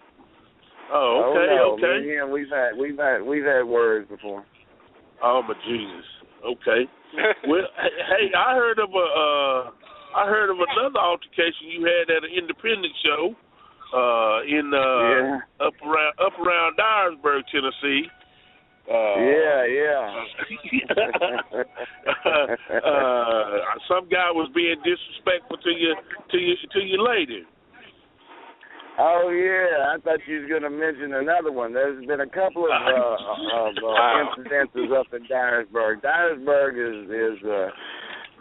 S4: Oh, okay,
S8: no.
S4: okay.
S8: Me and him, we've had words before.
S4: Oh my Jesus. Okay. Well, hey, I heard of another altercation you had at an independent show up around Dyersburg, Tennessee. Some guy was being disrespectful to your lady.
S8: Oh yeah, I thought you was going to mention another one. There's been a couple of incidences up in Dyersburg. Dyersburg is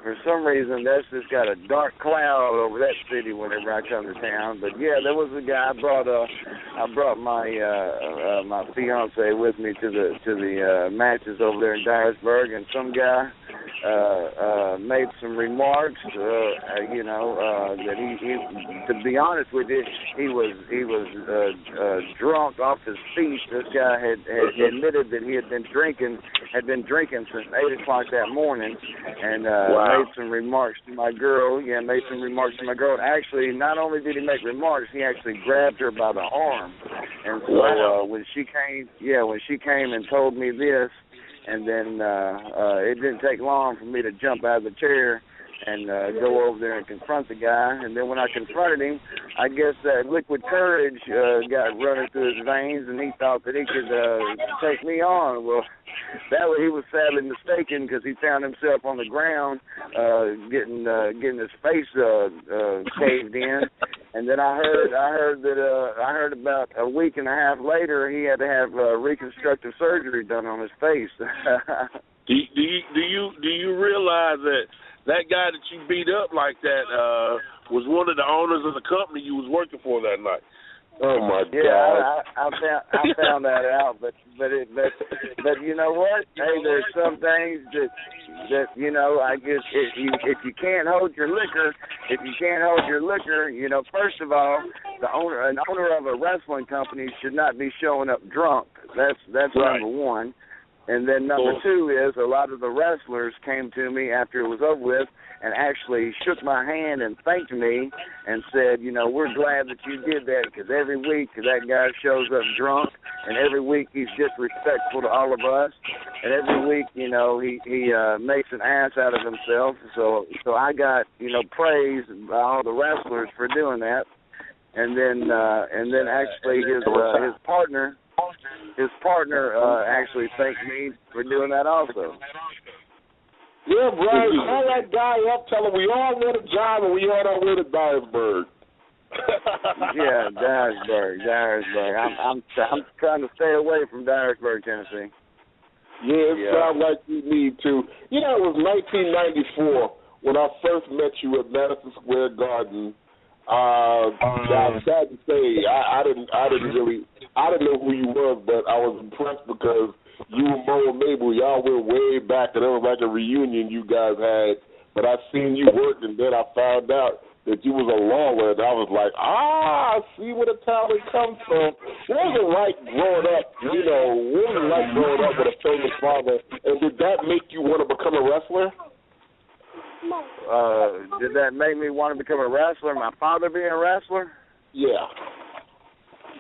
S8: for some reason that's just got a dark cloud over that city whenever I come to town. But yeah, there was a guy. I brought my my fiance with me to the matches over there in Dyersburg, and some guy made some remarks. That he to be honest with you, he was drunk off his feet. This guy had admitted that he had been drinking since 8:00 that morning, and made some remarks to my girl. Yeah, made some remarks to my girl. Actually, not only did he make remarks, he actually grabbed her by the arm. And so when she came and told me this, and then it didn't take long for me to jump out of the chair and go over there and confront the guy. And then when I confronted him, I guess that liquid courage got running through his veins, and he thought that he could take me on. Well, that way he was sadly mistaken, because he found himself on the ground getting his face caved in. And then I heard about a week and a half later he had to have reconstructive surgery done on his face.
S4: Do you realize that guy that you beat up like that was one of the owners of the company you was working for that night?
S5: Oh my God!
S8: Yeah, I found that out, but you know what? Hey, there's some things that you know. I guess if you can't hold your liquor, you know, first of all, an owner of a wrestling company should not be showing up drunk. That's
S4: right.
S8: Number one. And then number two is a lot of the wrestlers came to me after it was over with and actually shook my hand and thanked me and said, you know, we're glad that you did that, because every week that guy shows up drunk, and every week he's disrespectful to all of us, and every week, you know, he makes an ass out of himself. So I got, you know, praise by all the wrestlers for doing that. And then actually his partner actually thanked me for doing that also.
S5: Yeah, Brian, call that guy up, tell him we all want a job and we all don't live in Dyersburg.
S8: Yeah, Dyersburg. I'm trying to stay away from Dyersburg, Tennessee.
S5: Yeah, it sounds like you need to. You know, it was 1994 when I first met you at Madison Square Garden. I'm sad to say I didn't know who you were, but I was impressed because you and Mo and Mabel, y'all went way back, and it was like a reunion you guys had. But I seen you work, and then I found out that you was a Lawler, and I was like, I see where the talent comes from. What was it like growing up? You know, what was it like growing up with a famous father? And did that make you want to become a wrestler?
S8: Did that make me want to become a wrestler? My father being a wrestler?
S5: Yeah.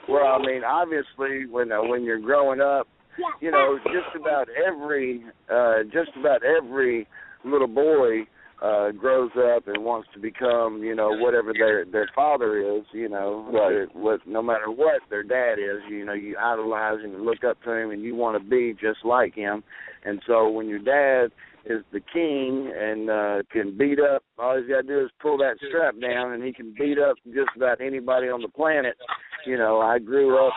S8: Well, I mean, obviously, when you're growing up, you know, just about every little boy grows up and wants to become, you know, whatever their father is, you know,
S5: right.
S8: No matter what their dad is, you know, you idolize him and look up to him and you want to be just like him. And so when your dad is the king and can beat up, all he's got to do is pull that strap down and he can beat up just about anybody on the planet. You know, I grew up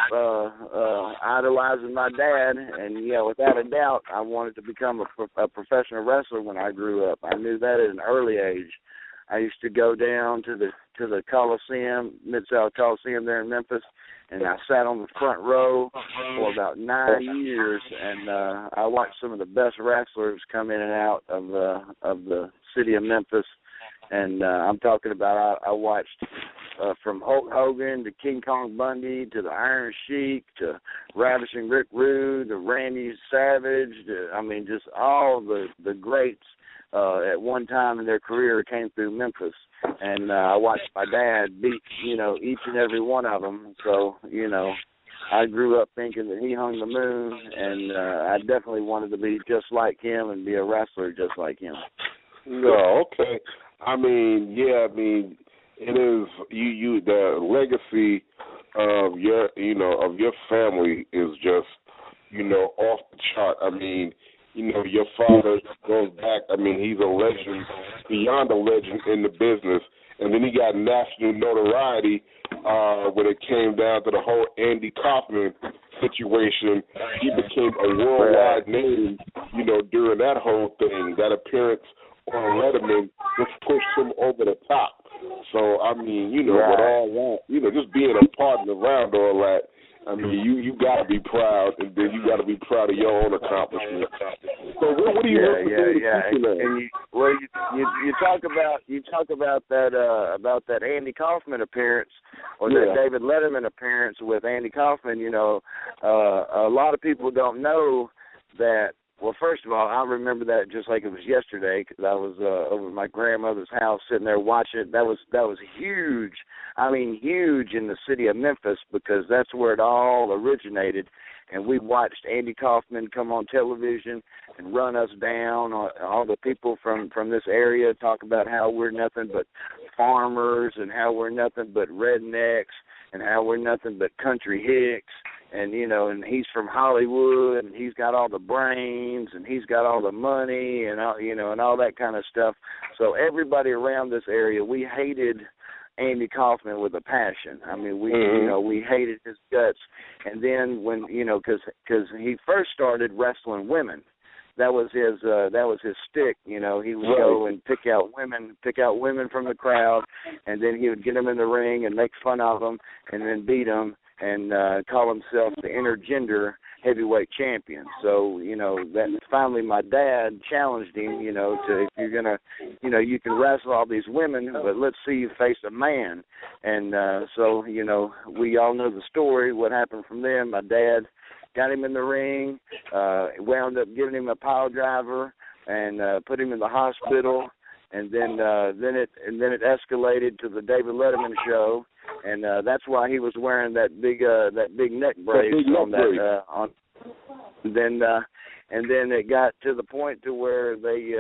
S8: idolizing my dad, and, yeah, without a doubt, I wanted to become a professional wrestler when I grew up. I knew that at an early age. I used to go down to the Coliseum, Mid-South Coliseum there in Memphis, and I sat on the front row for about 9 years, and I watched some of the best wrestlers come in and out of the city of Memphis. And I'm talking about I watched from Hulk Hogan to King Kong Bundy to the Iron Sheik to Ravishing Rick Rude to Randy Savage. Just all the greats at one time in their career came through Memphis. And I watched my dad beat, each and every one of them. So, I grew up thinking that he hung the moon, and I definitely wanted to be just like him and be a wrestler just like him.
S5: No, okay. It is you. The legacy of your family is just, off the chart. Your father goes back. He's a legend, beyond a legend in the business. And then he got national notoriety when it came down to the whole Andy Kaufman situation. He became a worldwide name, during that whole thing. That appearance on Letterman just pushed him over the top. So, with all that, just being a part and around all that, you got to be proud, and then you got to be proud of your own accomplishments. So what do you
S8: you talk about that Andy Kaufman appearance or that David Letterman appearance with Andy Kaufman. A lot of people don't know that. Well, first of all, I remember that just like it was yesterday because I was over at my grandmother's house sitting there watching it. That was huge. Huge in the city of Memphis because that's where it all originated. And we watched Andy Kaufman come on television and run us down. All the people from this area talk about how we're nothing but farmers and how we're nothing but rednecks and how we're nothing but country hicks. And, and he's from Hollywood, and he's got all the brains, and he's got all the money, and all, and all that kind of stuff. So everybody around this area, we hated Andy Kaufman with a passion. We hated his guts. And then when, because he first started wrestling women. That was his stick, he would go and pick out women from the crowd, and then he would get them in the ring and make fun of them, and then beat them. And call himself the intergender heavyweight champion. So, that finally my dad challenged him, to if you're going to, you can wrestle all these women, but let's see you face a man. And so, we all know the story, what happened from then. My dad got him in the ring, wound up giving him a pile driver and put him in the hospital. And then it escalated to the David Letterman show. And that's why he was wearing that big neck brace on that. And then it got to the point to where they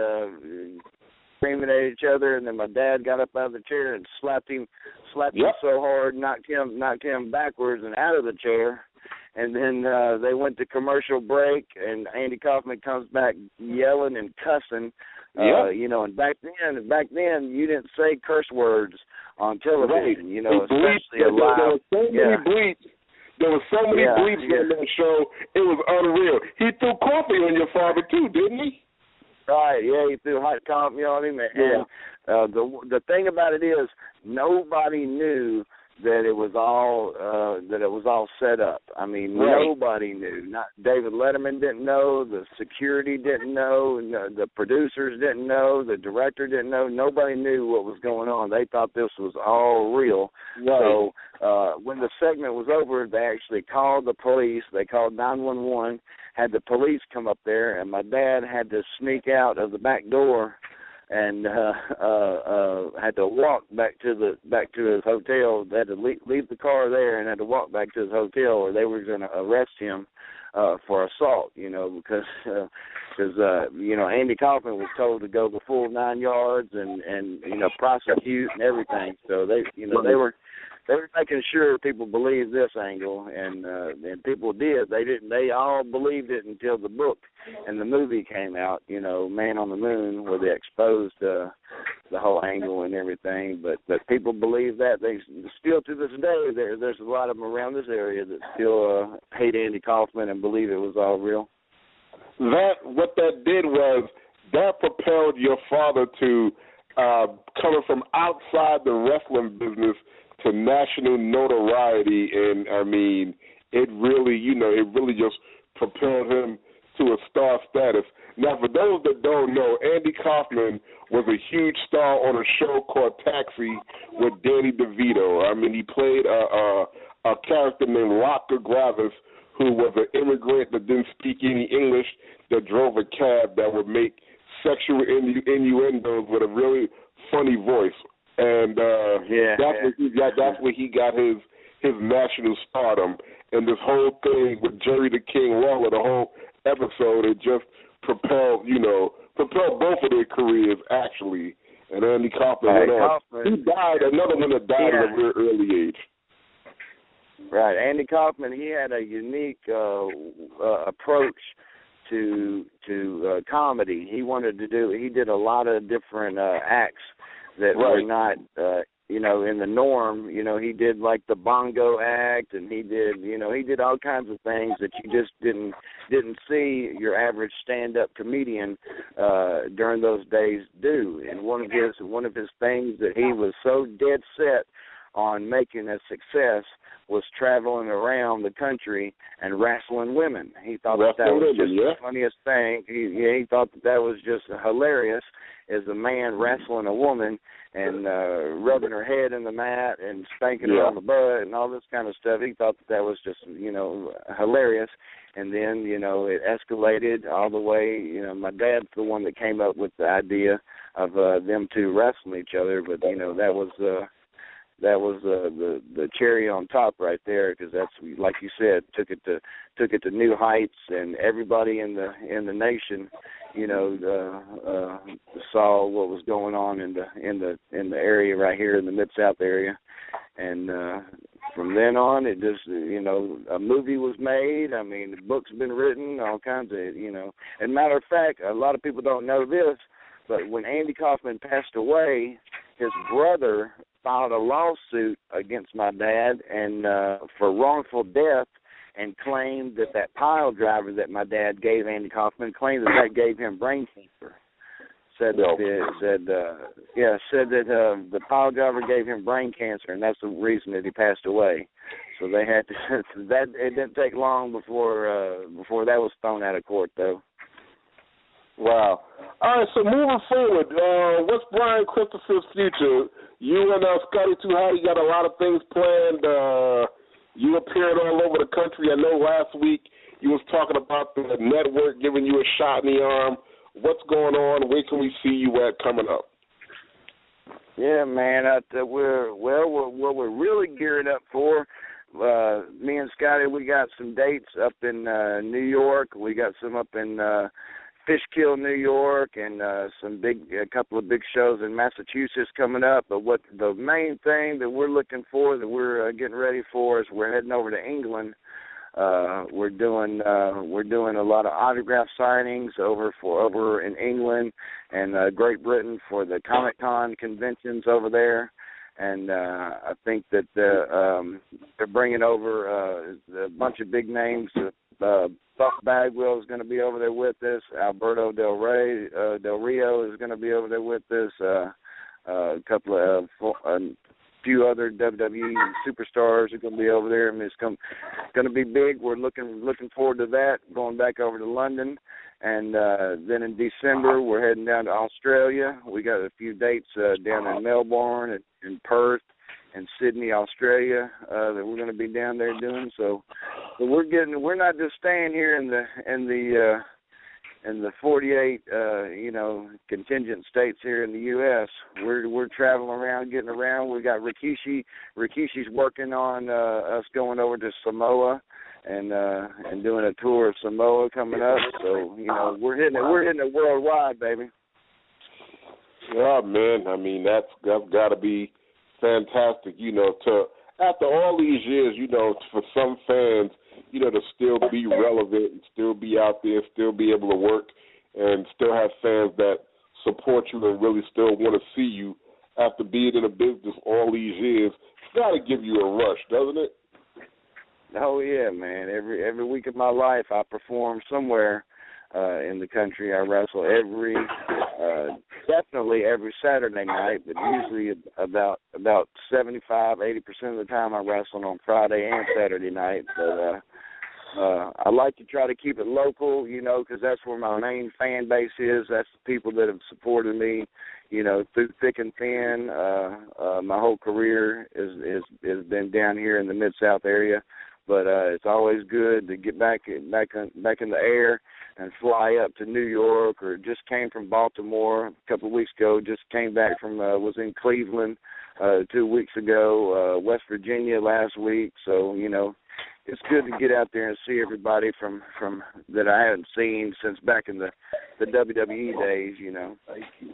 S8: screaming at each other. And then my dad got up out of the chair and slapped him so hard, knocked him backwards and out of the chair. And then they went to commercial break, and Andy Kaufman comes back yelling and cussing. And back then you didn't say curse words on television, especially a live.
S5: There were so many bleeps on that show, it was unreal. He threw coffee on your father too, didn't he?
S8: Right, he threw hot coffee on him, and the thing about it is nobody knew that it was all set up. Nobody knew. Not David Letterman didn't know. The security didn't know. The producers didn't know. The director didn't know. Nobody knew what was going on. They thought this was all real. Right. So when the segment was over, they actually called the police. They called 911. Had the police come up there, and my dad had to sneak out of the back door and had to walk back to his hotel. They had to leave the car there and had to walk back to his hotel, or they were going to arrest him for assault. Because Andy Kaufman was told to go the full 9 yards and prosecute and everything. So they were making sure people believed this angle, and people did. They all believed it until the book and the movie came out, Man on the Moon, where they exposed the whole angle and everything. But people believe that. They still to this day, there's a lot of them around this area that still hate Andy Kaufman and believe it was all real.
S5: What that did was that propelled your father to coming from outside the wrestling business to to national notoriety, and I mean, it really just propelled him to a star status. Now, for those that don't know, Andy Kaufman was a huge star on a show called Taxi with Danny DeVito. I mean, he played a character named Locker Gravis, who was an immigrant that didn't speak any English, that drove a cab that would make sexual innuendos with a really funny voice. And that's where he got his national stardom. And this whole thing with Jerry the King Lawler, the whole episode, it just propelled both of their careers, actually. And Andy Kaufman went on. He died, another one that died at a very early age.
S8: Right. Andy Kaufman, he had a unique approach to comedy. He did a lot of different acts that were not in the norm. He did like the bongo act, and he did all kinds of things that you just didn't see your average stand-up comedian during those days do. And one of his things that he was so dead set on making a success was traveling around the country and wrestling women. He thought that was just the funniest thing. He thought that was just hilarious, as a man wrestling a woman and rubbing her head in the mat and spanking her on the butt and all this kind of stuff. He thought that was just, hilarious. And then, it escalated all the way. My dad's the one that came up with the idea of them two wrestling each other, but, that was the cherry on top right there, because that's, like you said, took it to new heights, and everybody in the nation, saw what was going on in the area right here in the Mid-South area, and from then on, it just, a movie was made. I mean, the book's been written, all kinds of, And matter of fact, a lot of people don't know this, but when Andy Kaufman passed away, his brother filed a lawsuit against my dad and for wrongful death, and claimed that pile driver that my dad gave Andy Kaufman, claimed that gave him brain cancer. Said that the pile driver gave him brain cancer, and that's the reason that he passed away. So they had to. It didn't take long before that was thrown out of court, though.
S5: Wow. All right, so moving forward, what's Brian Christopher's future? You and Scotty Too High, you got a lot of things planned. You appeared all over the country. I know last week you was talking about the network giving you a shot in the arm. What's going on? Where can we see you at coming up?
S8: Yeah, man, we're really gearing up for. Me and Scotty, we got some dates up in New York. We got some up in Fishkill, New York, and a couple of big shows in Massachusetts coming up. But what the main thing that we're looking for, that we're getting ready for, is we're heading over to England. We're doing a lot of autograph signings over in England and Great Britain for the Comic-Con conventions over there. And I think that they're bringing over a bunch of big names. Buff Bagwell is going to be over there with us. Alberto Del Rio is going to be over there with us. A few other WWE superstars are going to be over there. I mean, it's going to be big. We're looking forward to that. Going back over to London, and then in December we're heading down to Australia. We got a few dates down in Melbourne and Perth and Sydney, Australia, that we're going to be down there doing. So we're not just staying here in the 48 contingent states here in the U.S. We're traveling around, getting around. We got Rikishi's working on us going over to Samoa and doing a tour of Samoa coming up. So we're hitting it worldwide, baby.
S5: Yeah, man. I mean, that's got to be fantastic. To after all these years, for some fans, to still be relevant and still be out there, still be able to work, and still have fans that support you and really still want to see you after being in a business all these years. It's got to give you a rush, doesn't it?
S8: Oh yeah, man. Every week of my life, I perform somewhere in the country. I wrestle every definitely every Saturday night, but usually about 75-80% of the time I wrestle on Friday and Saturday night. But I like to try to keep it local, because that's where my main fan base is. That's the people that have supported me, through thick and thin. My whole career has been down here in the Mid-South area. But it's always good to get back in the air and fly up to New York, or just came from Baltimore a couple of weeks ago. Just came back from was in Cleveland 2 weeks ago, West Virginia last week. So it's good to get out there and see everybody from that I haven't seen since back in the WWE days.
S5: Thank you.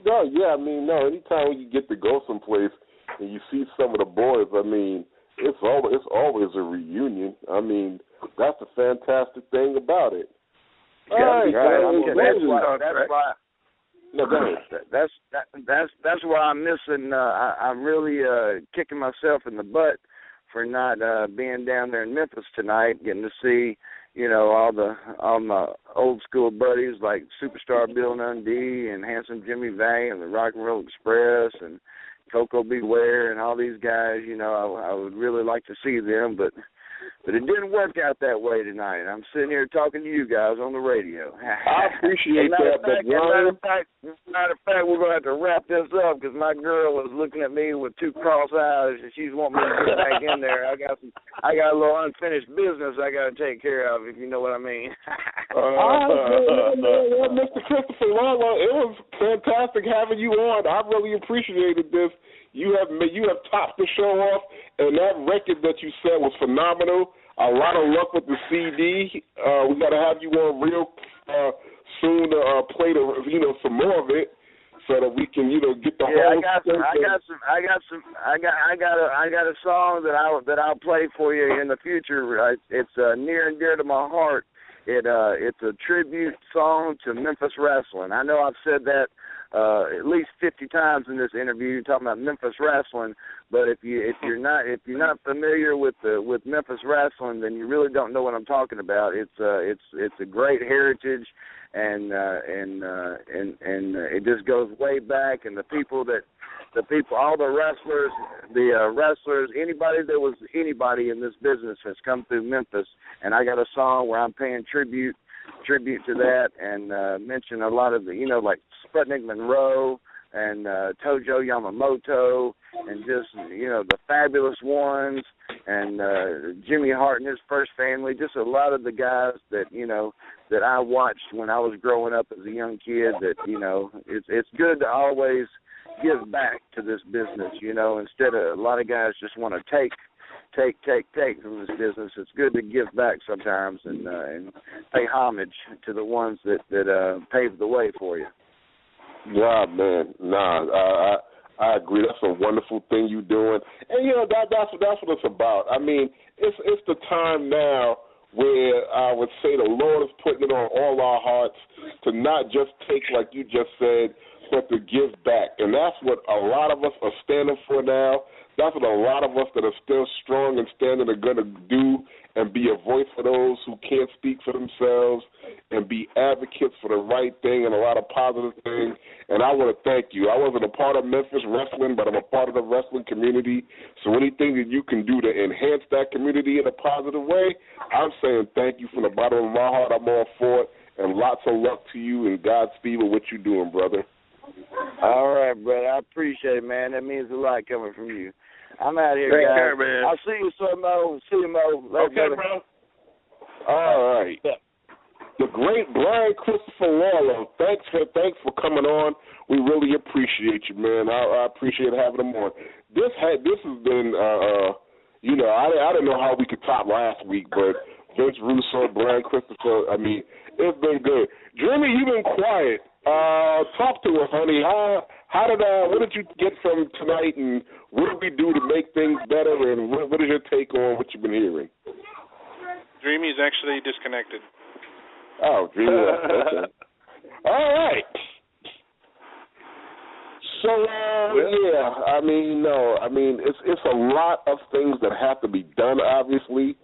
S5: No, yeah, anytime you get to go someplace and you see some of the boys, it's always a reunion. That's the fantastic thing about it.
S8: That's why I'm missing. I'm really kicking myself in the butt for not being down there in Memphis tonight, getting to see all my old school buddies like Superstar Bill Dundee and Handsome Jimmy Vang and the Rock and Roll Express and Coco Beware and all these guys. I would really like to see them, but it didn't work out that way tonight. I'm sitting here talking to you guys on the radio.
S5: I appreciate that, but
S8: matter of fact, we're going to have to wrap this up because my girl is looking at me with two cross eyes and she's wanting me to get back in there. I got a little unfinished business I got to take care of, if you know what I mean.
S5: Mr. Christopher Lawler, it was fantastic having you on. I really appreciated this. You have topped the show off, and that record that you said was phenomenal. A lot of luck with the CD. We got to have you on real soon to play some more of it, so that we can get the whole. I got a song that I'll play for you in the future. It's near and dear to my heart. It's a tribute song to Memphis wrestling. I know I've said that at least 50 times in this interview, talking about Memphis wrestling. But if you're not familiar with Memphis wrestling, then you really don't know what I'm talking about. It's a great heritage, and it just goes way back. And all the wrestlers, anybody that was anybody in this business has come through Memphis. And I got a song where I'm paying tribute to that, and mention a lot of the, like Sputnik Monroe and Tojo Yamamoto, and just, the Fabulous Ones, and Jimmy Hart and his first family, just a lot of the guys that, that I watched when I was growing up as a young kid, that, it's good to always give back to this business, instead of a lot of guys just want to take from this business. It's good to give back sometimes and pay homage to the ones that paved the way for you. Yeah, man. I agree. That's a wonderful thing you're doing, and that's what it's about. It's the time now where I would say the Lord is putting it on all our hearts to not just take, like you just said, but to give back, and that's what a lot of us are standing for now. That's what a lot of us that are still strong and standing are going to do, and be a voice for those who can't speak for themselves, and be advocates for the right thing and a lot of positive things. And I want to thank you. I wasn't a part of Memphis wrestling, but I'm a part of the wrestling community. So anything that you can do to enhance that community in a positive way, I'm saying thank you from the bottom of my heart. I'm all for it, and lots of luck to you, and Godspeed with what you're doing, brother.
S8: All right, brother. I appreciate it, man. That means a lot coming from you. I'm out here,
S5: Take
S8: guys.
S5: care, man.
S8: I'll see you soon, Mo. See you, Mo.
S5: Okay, bro. All right. The great Brian Christopher Lawler, thanks for coming on. We really appreciate you, man. I appreciate having him on. This has been, I didn't know how we could top last week, but Vince Russo, Brian Christopher, it's been good. Dreamy, you've been quiet. Talk to us, honey. What did you get from tonight, and what did we do to make things better, and what is your take on what you've been hearing?
S2: Dreamy's actually disconnected.
S5: Oh, Dreamy. Okay. All right. So, it's a lot of things that have to be done, obviously.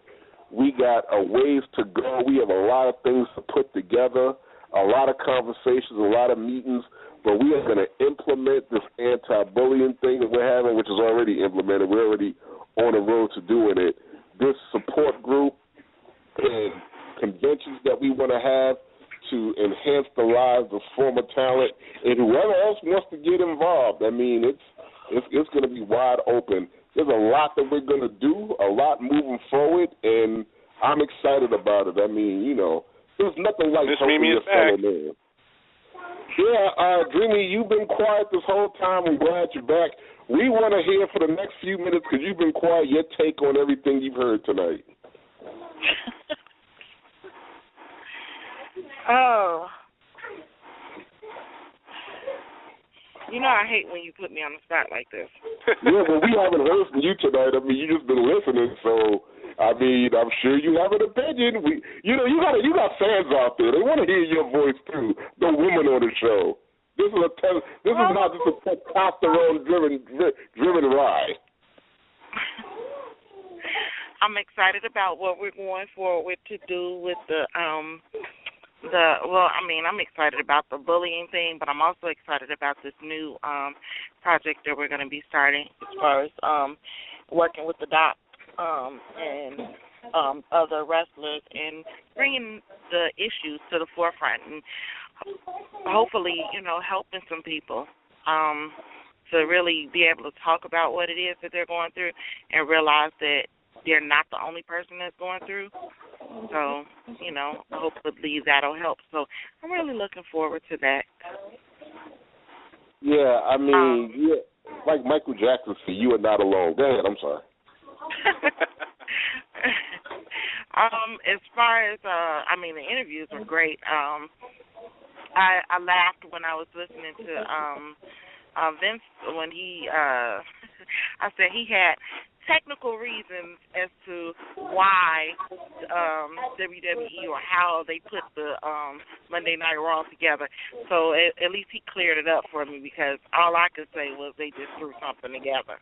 S5: We got a ways to go. We have a lot of things to put together. a lot of conversations, a lot of meetings, but we are going to implement this anti-bullying thing that we're having, which is already implemented. We're already on the road to doing it. This support group and conventions that we want to have to enhance the lives of former talent and whoever else wants to get involved. I mean, it's going to be wide open. There's a lot that we're going to do, a lot moving forward, and I'm excited about it. I mean, you know, there's nothing like helping your fellow man. Yeah, Dreamy, you've been quiet this whole time. I'm glad you're back. We want to hear for the next few minutes, because you've been quiet, your take on everything you've heard tonight.
S3: Oh. You know I hate when you put me on the spot like this.
S5: Yeah, well, we haven't heard from you tonight. I mean, you just been listening, so I mean, I'm sure you have an opinion. You got fans out there. They want to hear your voice too. The woman on the show. This is not just a testosterone driven ride.
S3: I'm excited about what we're going forward to do with I'm excited about the bullying thing, but I'm also excited about this new project that we're going to be starting as far as working with the doc and other wrestlers and bringing the issues to the forefront and hopefully, you know, helping some people to really be able to talk about what it is that they're going through and realize that they're not the only person that's going through. So, you know, hopefully that'll help. So I'm really looking forward to that.
S5: Yeah, I mean, like Michael Jackson said, you are not alone. Go ahead, I'm sorry.
S3: As far as, the interviews were great. I laughed when I was listening to Vince when he, I said he had technical reasons as to why WWE or how they put the Monday Night Raw together. So at least he cleared it up for me, because all I could say was they just threw something together.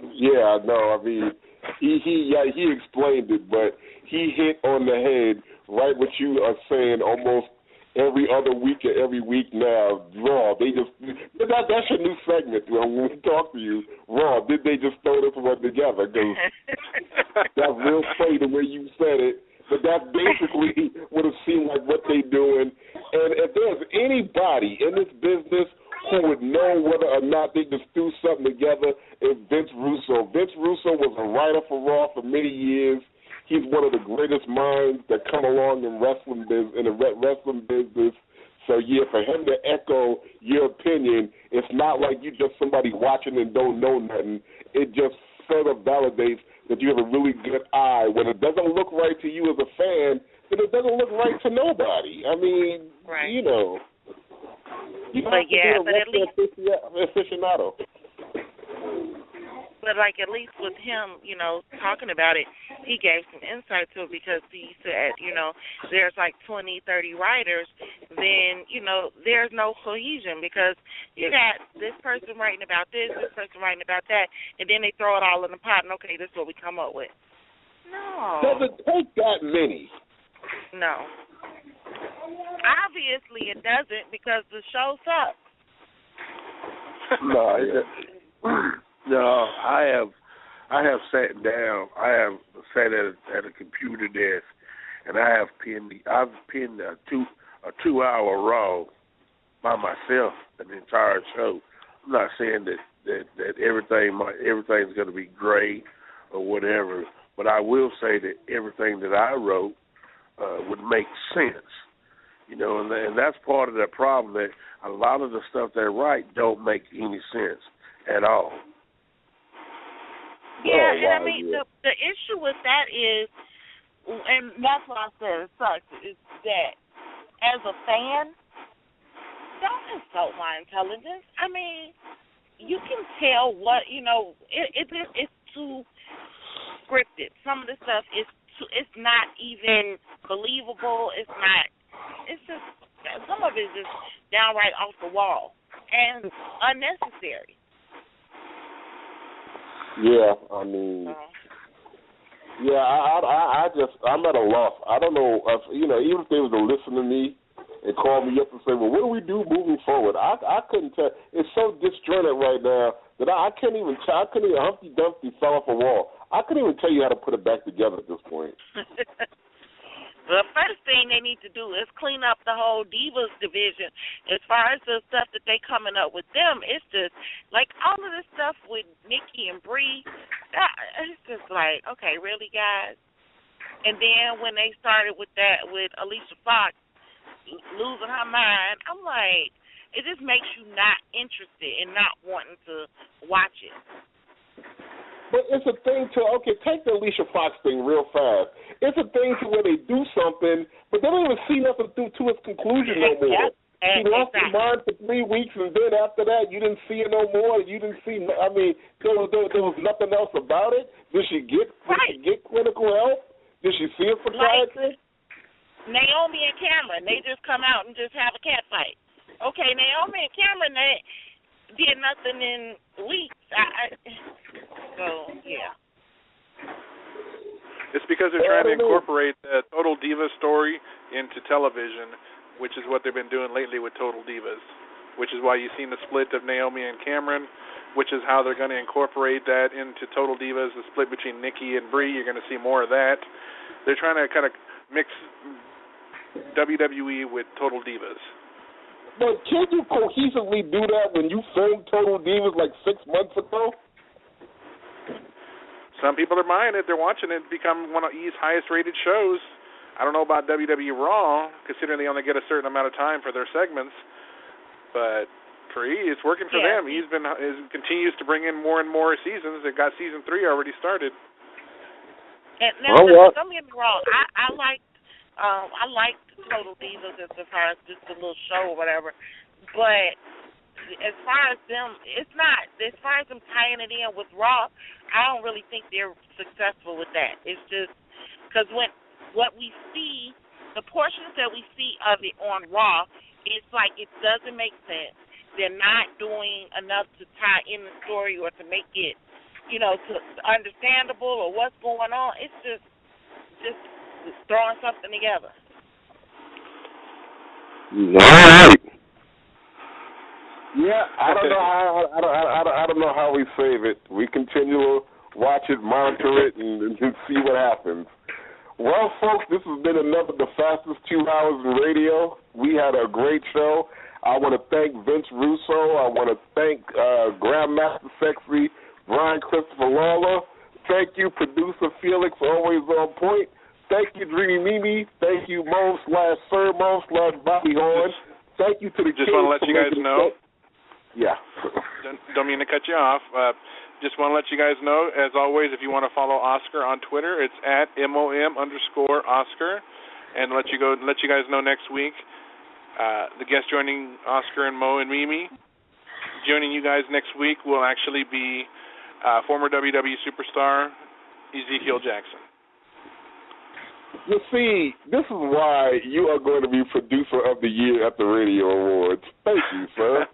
S5: Yeah, no, I mean, he explained it, but he hit on the head right what you are saying almost every other week or every week now. Raw, that's your new segment when we talk to you. Raw, did they just throw this one together? Because that's real funny the way you said it, but that's basically what it seemed like what they doing. And if there's anybody in this business who would know whether or not they just threw something together, it's Vince Russo. Vince Russo was a writer for Raw for many years. He's one of the greatest minds that come along in the wrestling business. So, yeah, for him to echo your opinion, it's not like you just somebody watching and don't know nothing. It just further validates that you have a really good eye. When it doesn't look right to you as a fan, then it doesn't look right to nobody. I mean,
S3: right.
S5: You know.
S3: But at least
S5: aficionado.
S3: But, like, at least with him, you know, talking about it, he gave some insight to it, because he said, you know, there's like 20, 30 writers, then, you know, there's no cohesion, because you got this person writing about this person writing about that, and then they throw it all in the pot, and, okay, this is what we come up with. No.
S5: Does it take that many?
S3: No. Obviously it doesn't, because the show sucks.
S4: No, I have sat down. I have sat at a computer desk, and I've pinned a 2-hour Raw by myself, an entire show. I'm not saying that everything's going to be great or whatever, but I will say that everything that I wrote would make sense. You know, and that's part of the problem, that a lot of the stuff they write don't make any sense at all.
S3: Yeah, and I mean, the issue with that is, and that's why I said it sucks, is that as a fan, don't insult my intelligence. I mean, you can tell what, you know, it's too scripted. Some of the stuff it's not even believable. It's just, some of it is just downright off the wall and unnecessary.
S5: Yeah, I mean, I'm at a loss. I don't know if, you know, even if they were to listen to me, and call me up and say, well, what do we do moving forward? I couldn't tell. It's so disjointed right now that I can't even tell. I couldn't even, Humpty Dumpty fell off a wall. I couldn't even tell you how to put it back together at this point.
S3: The first thing they need to do is clean up the whole Divas division. As far as the stuff that they coming up with them, it's just like all of this stuff with Nikki and Brie. It's just like, okay, really, guys? And then when they started with that, with Alicia Fox losing her mind, I'm like, it just makes you not interested and not wanting to watch it.
S5: But it's a thing to, okay, take the Alicia Fox thing real fast. It's a thing to where they do something, but they don't even see nothing through to its conclusion no more. She lost her mind for 3 weeks, and then after that, you didn't see her no more. You didn't see, I mean, there was nothing else about it. Did she get clinical help? Did she see a psychiatrist?
S3: Like Naomi and Cameron, they just come out and just have a cat fight. Okay, Naomi and Cameron, they did nothing in weeks. So, yeah.
S2: It's because they're trying to incorporate the Total Divas story into television, which is what they've been doing lately with Total Divas, which is why you've seen the split of Naomi and Cameron, which is how they're going to incorporate that into Total Divas, the split between Nikki and Brie. You're going to see more of that. They're trying to kind of mix WWE with Total Divas.
S5: But can you cohesively do that when you filmed Total Divas like 6 months ago?
S2: Some people are buying it. They're watching it become one of E's highest-rated shows. I don't know about WWE Raw, considering they only get a certain amount of time for their segments. But for E, it's working for them. He's continues to bring in more and more seasons. They've got season 3 already started.
S3: And now, don't get me wrong. I liked Total Divas as far as just a little show or whatever. But as far as them, it's not. As far as them tying it in with Raw, I don't really think they're successful with that. It's just because what we see, the portions that we see of it on Raw, it's like it doesn't make sense. They're not doing enough to tie in the story or to make it, to understandable or what's going on. It's just throwing something together.
S5: All right. Yeah, I don't know how we save it. We continue to watch it, monitor it, and see what happens. Well, folks, this has been the fastest 2 hours in radio. We had a great show. I want to thank Vince Russo. I want to thank Grandmaster Sexy Brian Christopher Lawler. Thank you, producer Felix, always on point. Thank you, Dreamy Mimi. Thank you, Mo/Sir Mo/Bobby Horn. Thank you to the
S2: Just want to let you guys know.
S5: Yeah.
S2: Don't mean to cut you off. Just want to let you guys know, as always, if you want to follow Oscar on Twitter, it's at @MOM_Oscar. And let you guys know next week, the guest joining Oscar and Mo and Mimi. Joining you guys next week will actually be former WWE superstar Ezekiel Jackson.
S5: You see, this is why you are going to be Producer of the Year at the Radio Awards. Thank you, sir.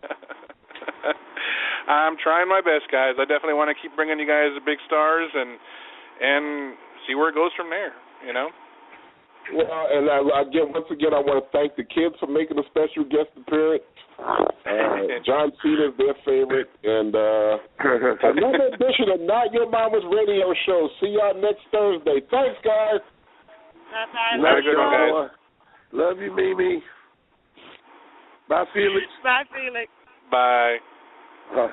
S2: I'm trying my best, guys. I definitely want to keep bringing you guys the big stars and see where it goes from there,
S5: Well, and once again, I want to thank the kids for making a special guest appearance. John Cena is their favorite. And another edition of Not Your Mama's Radio Show. See y'all next Thursday. Thanks, guys.
S3: Bye-bye.
S2: Have a good one, guys.
S5: Love you, Mimi. Bye, Felix.
S3: Bye, Felix.
S2: Bye.
S5: Bye.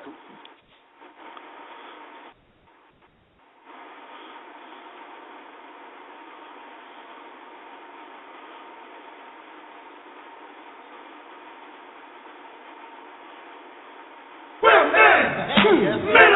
S1: Well, man,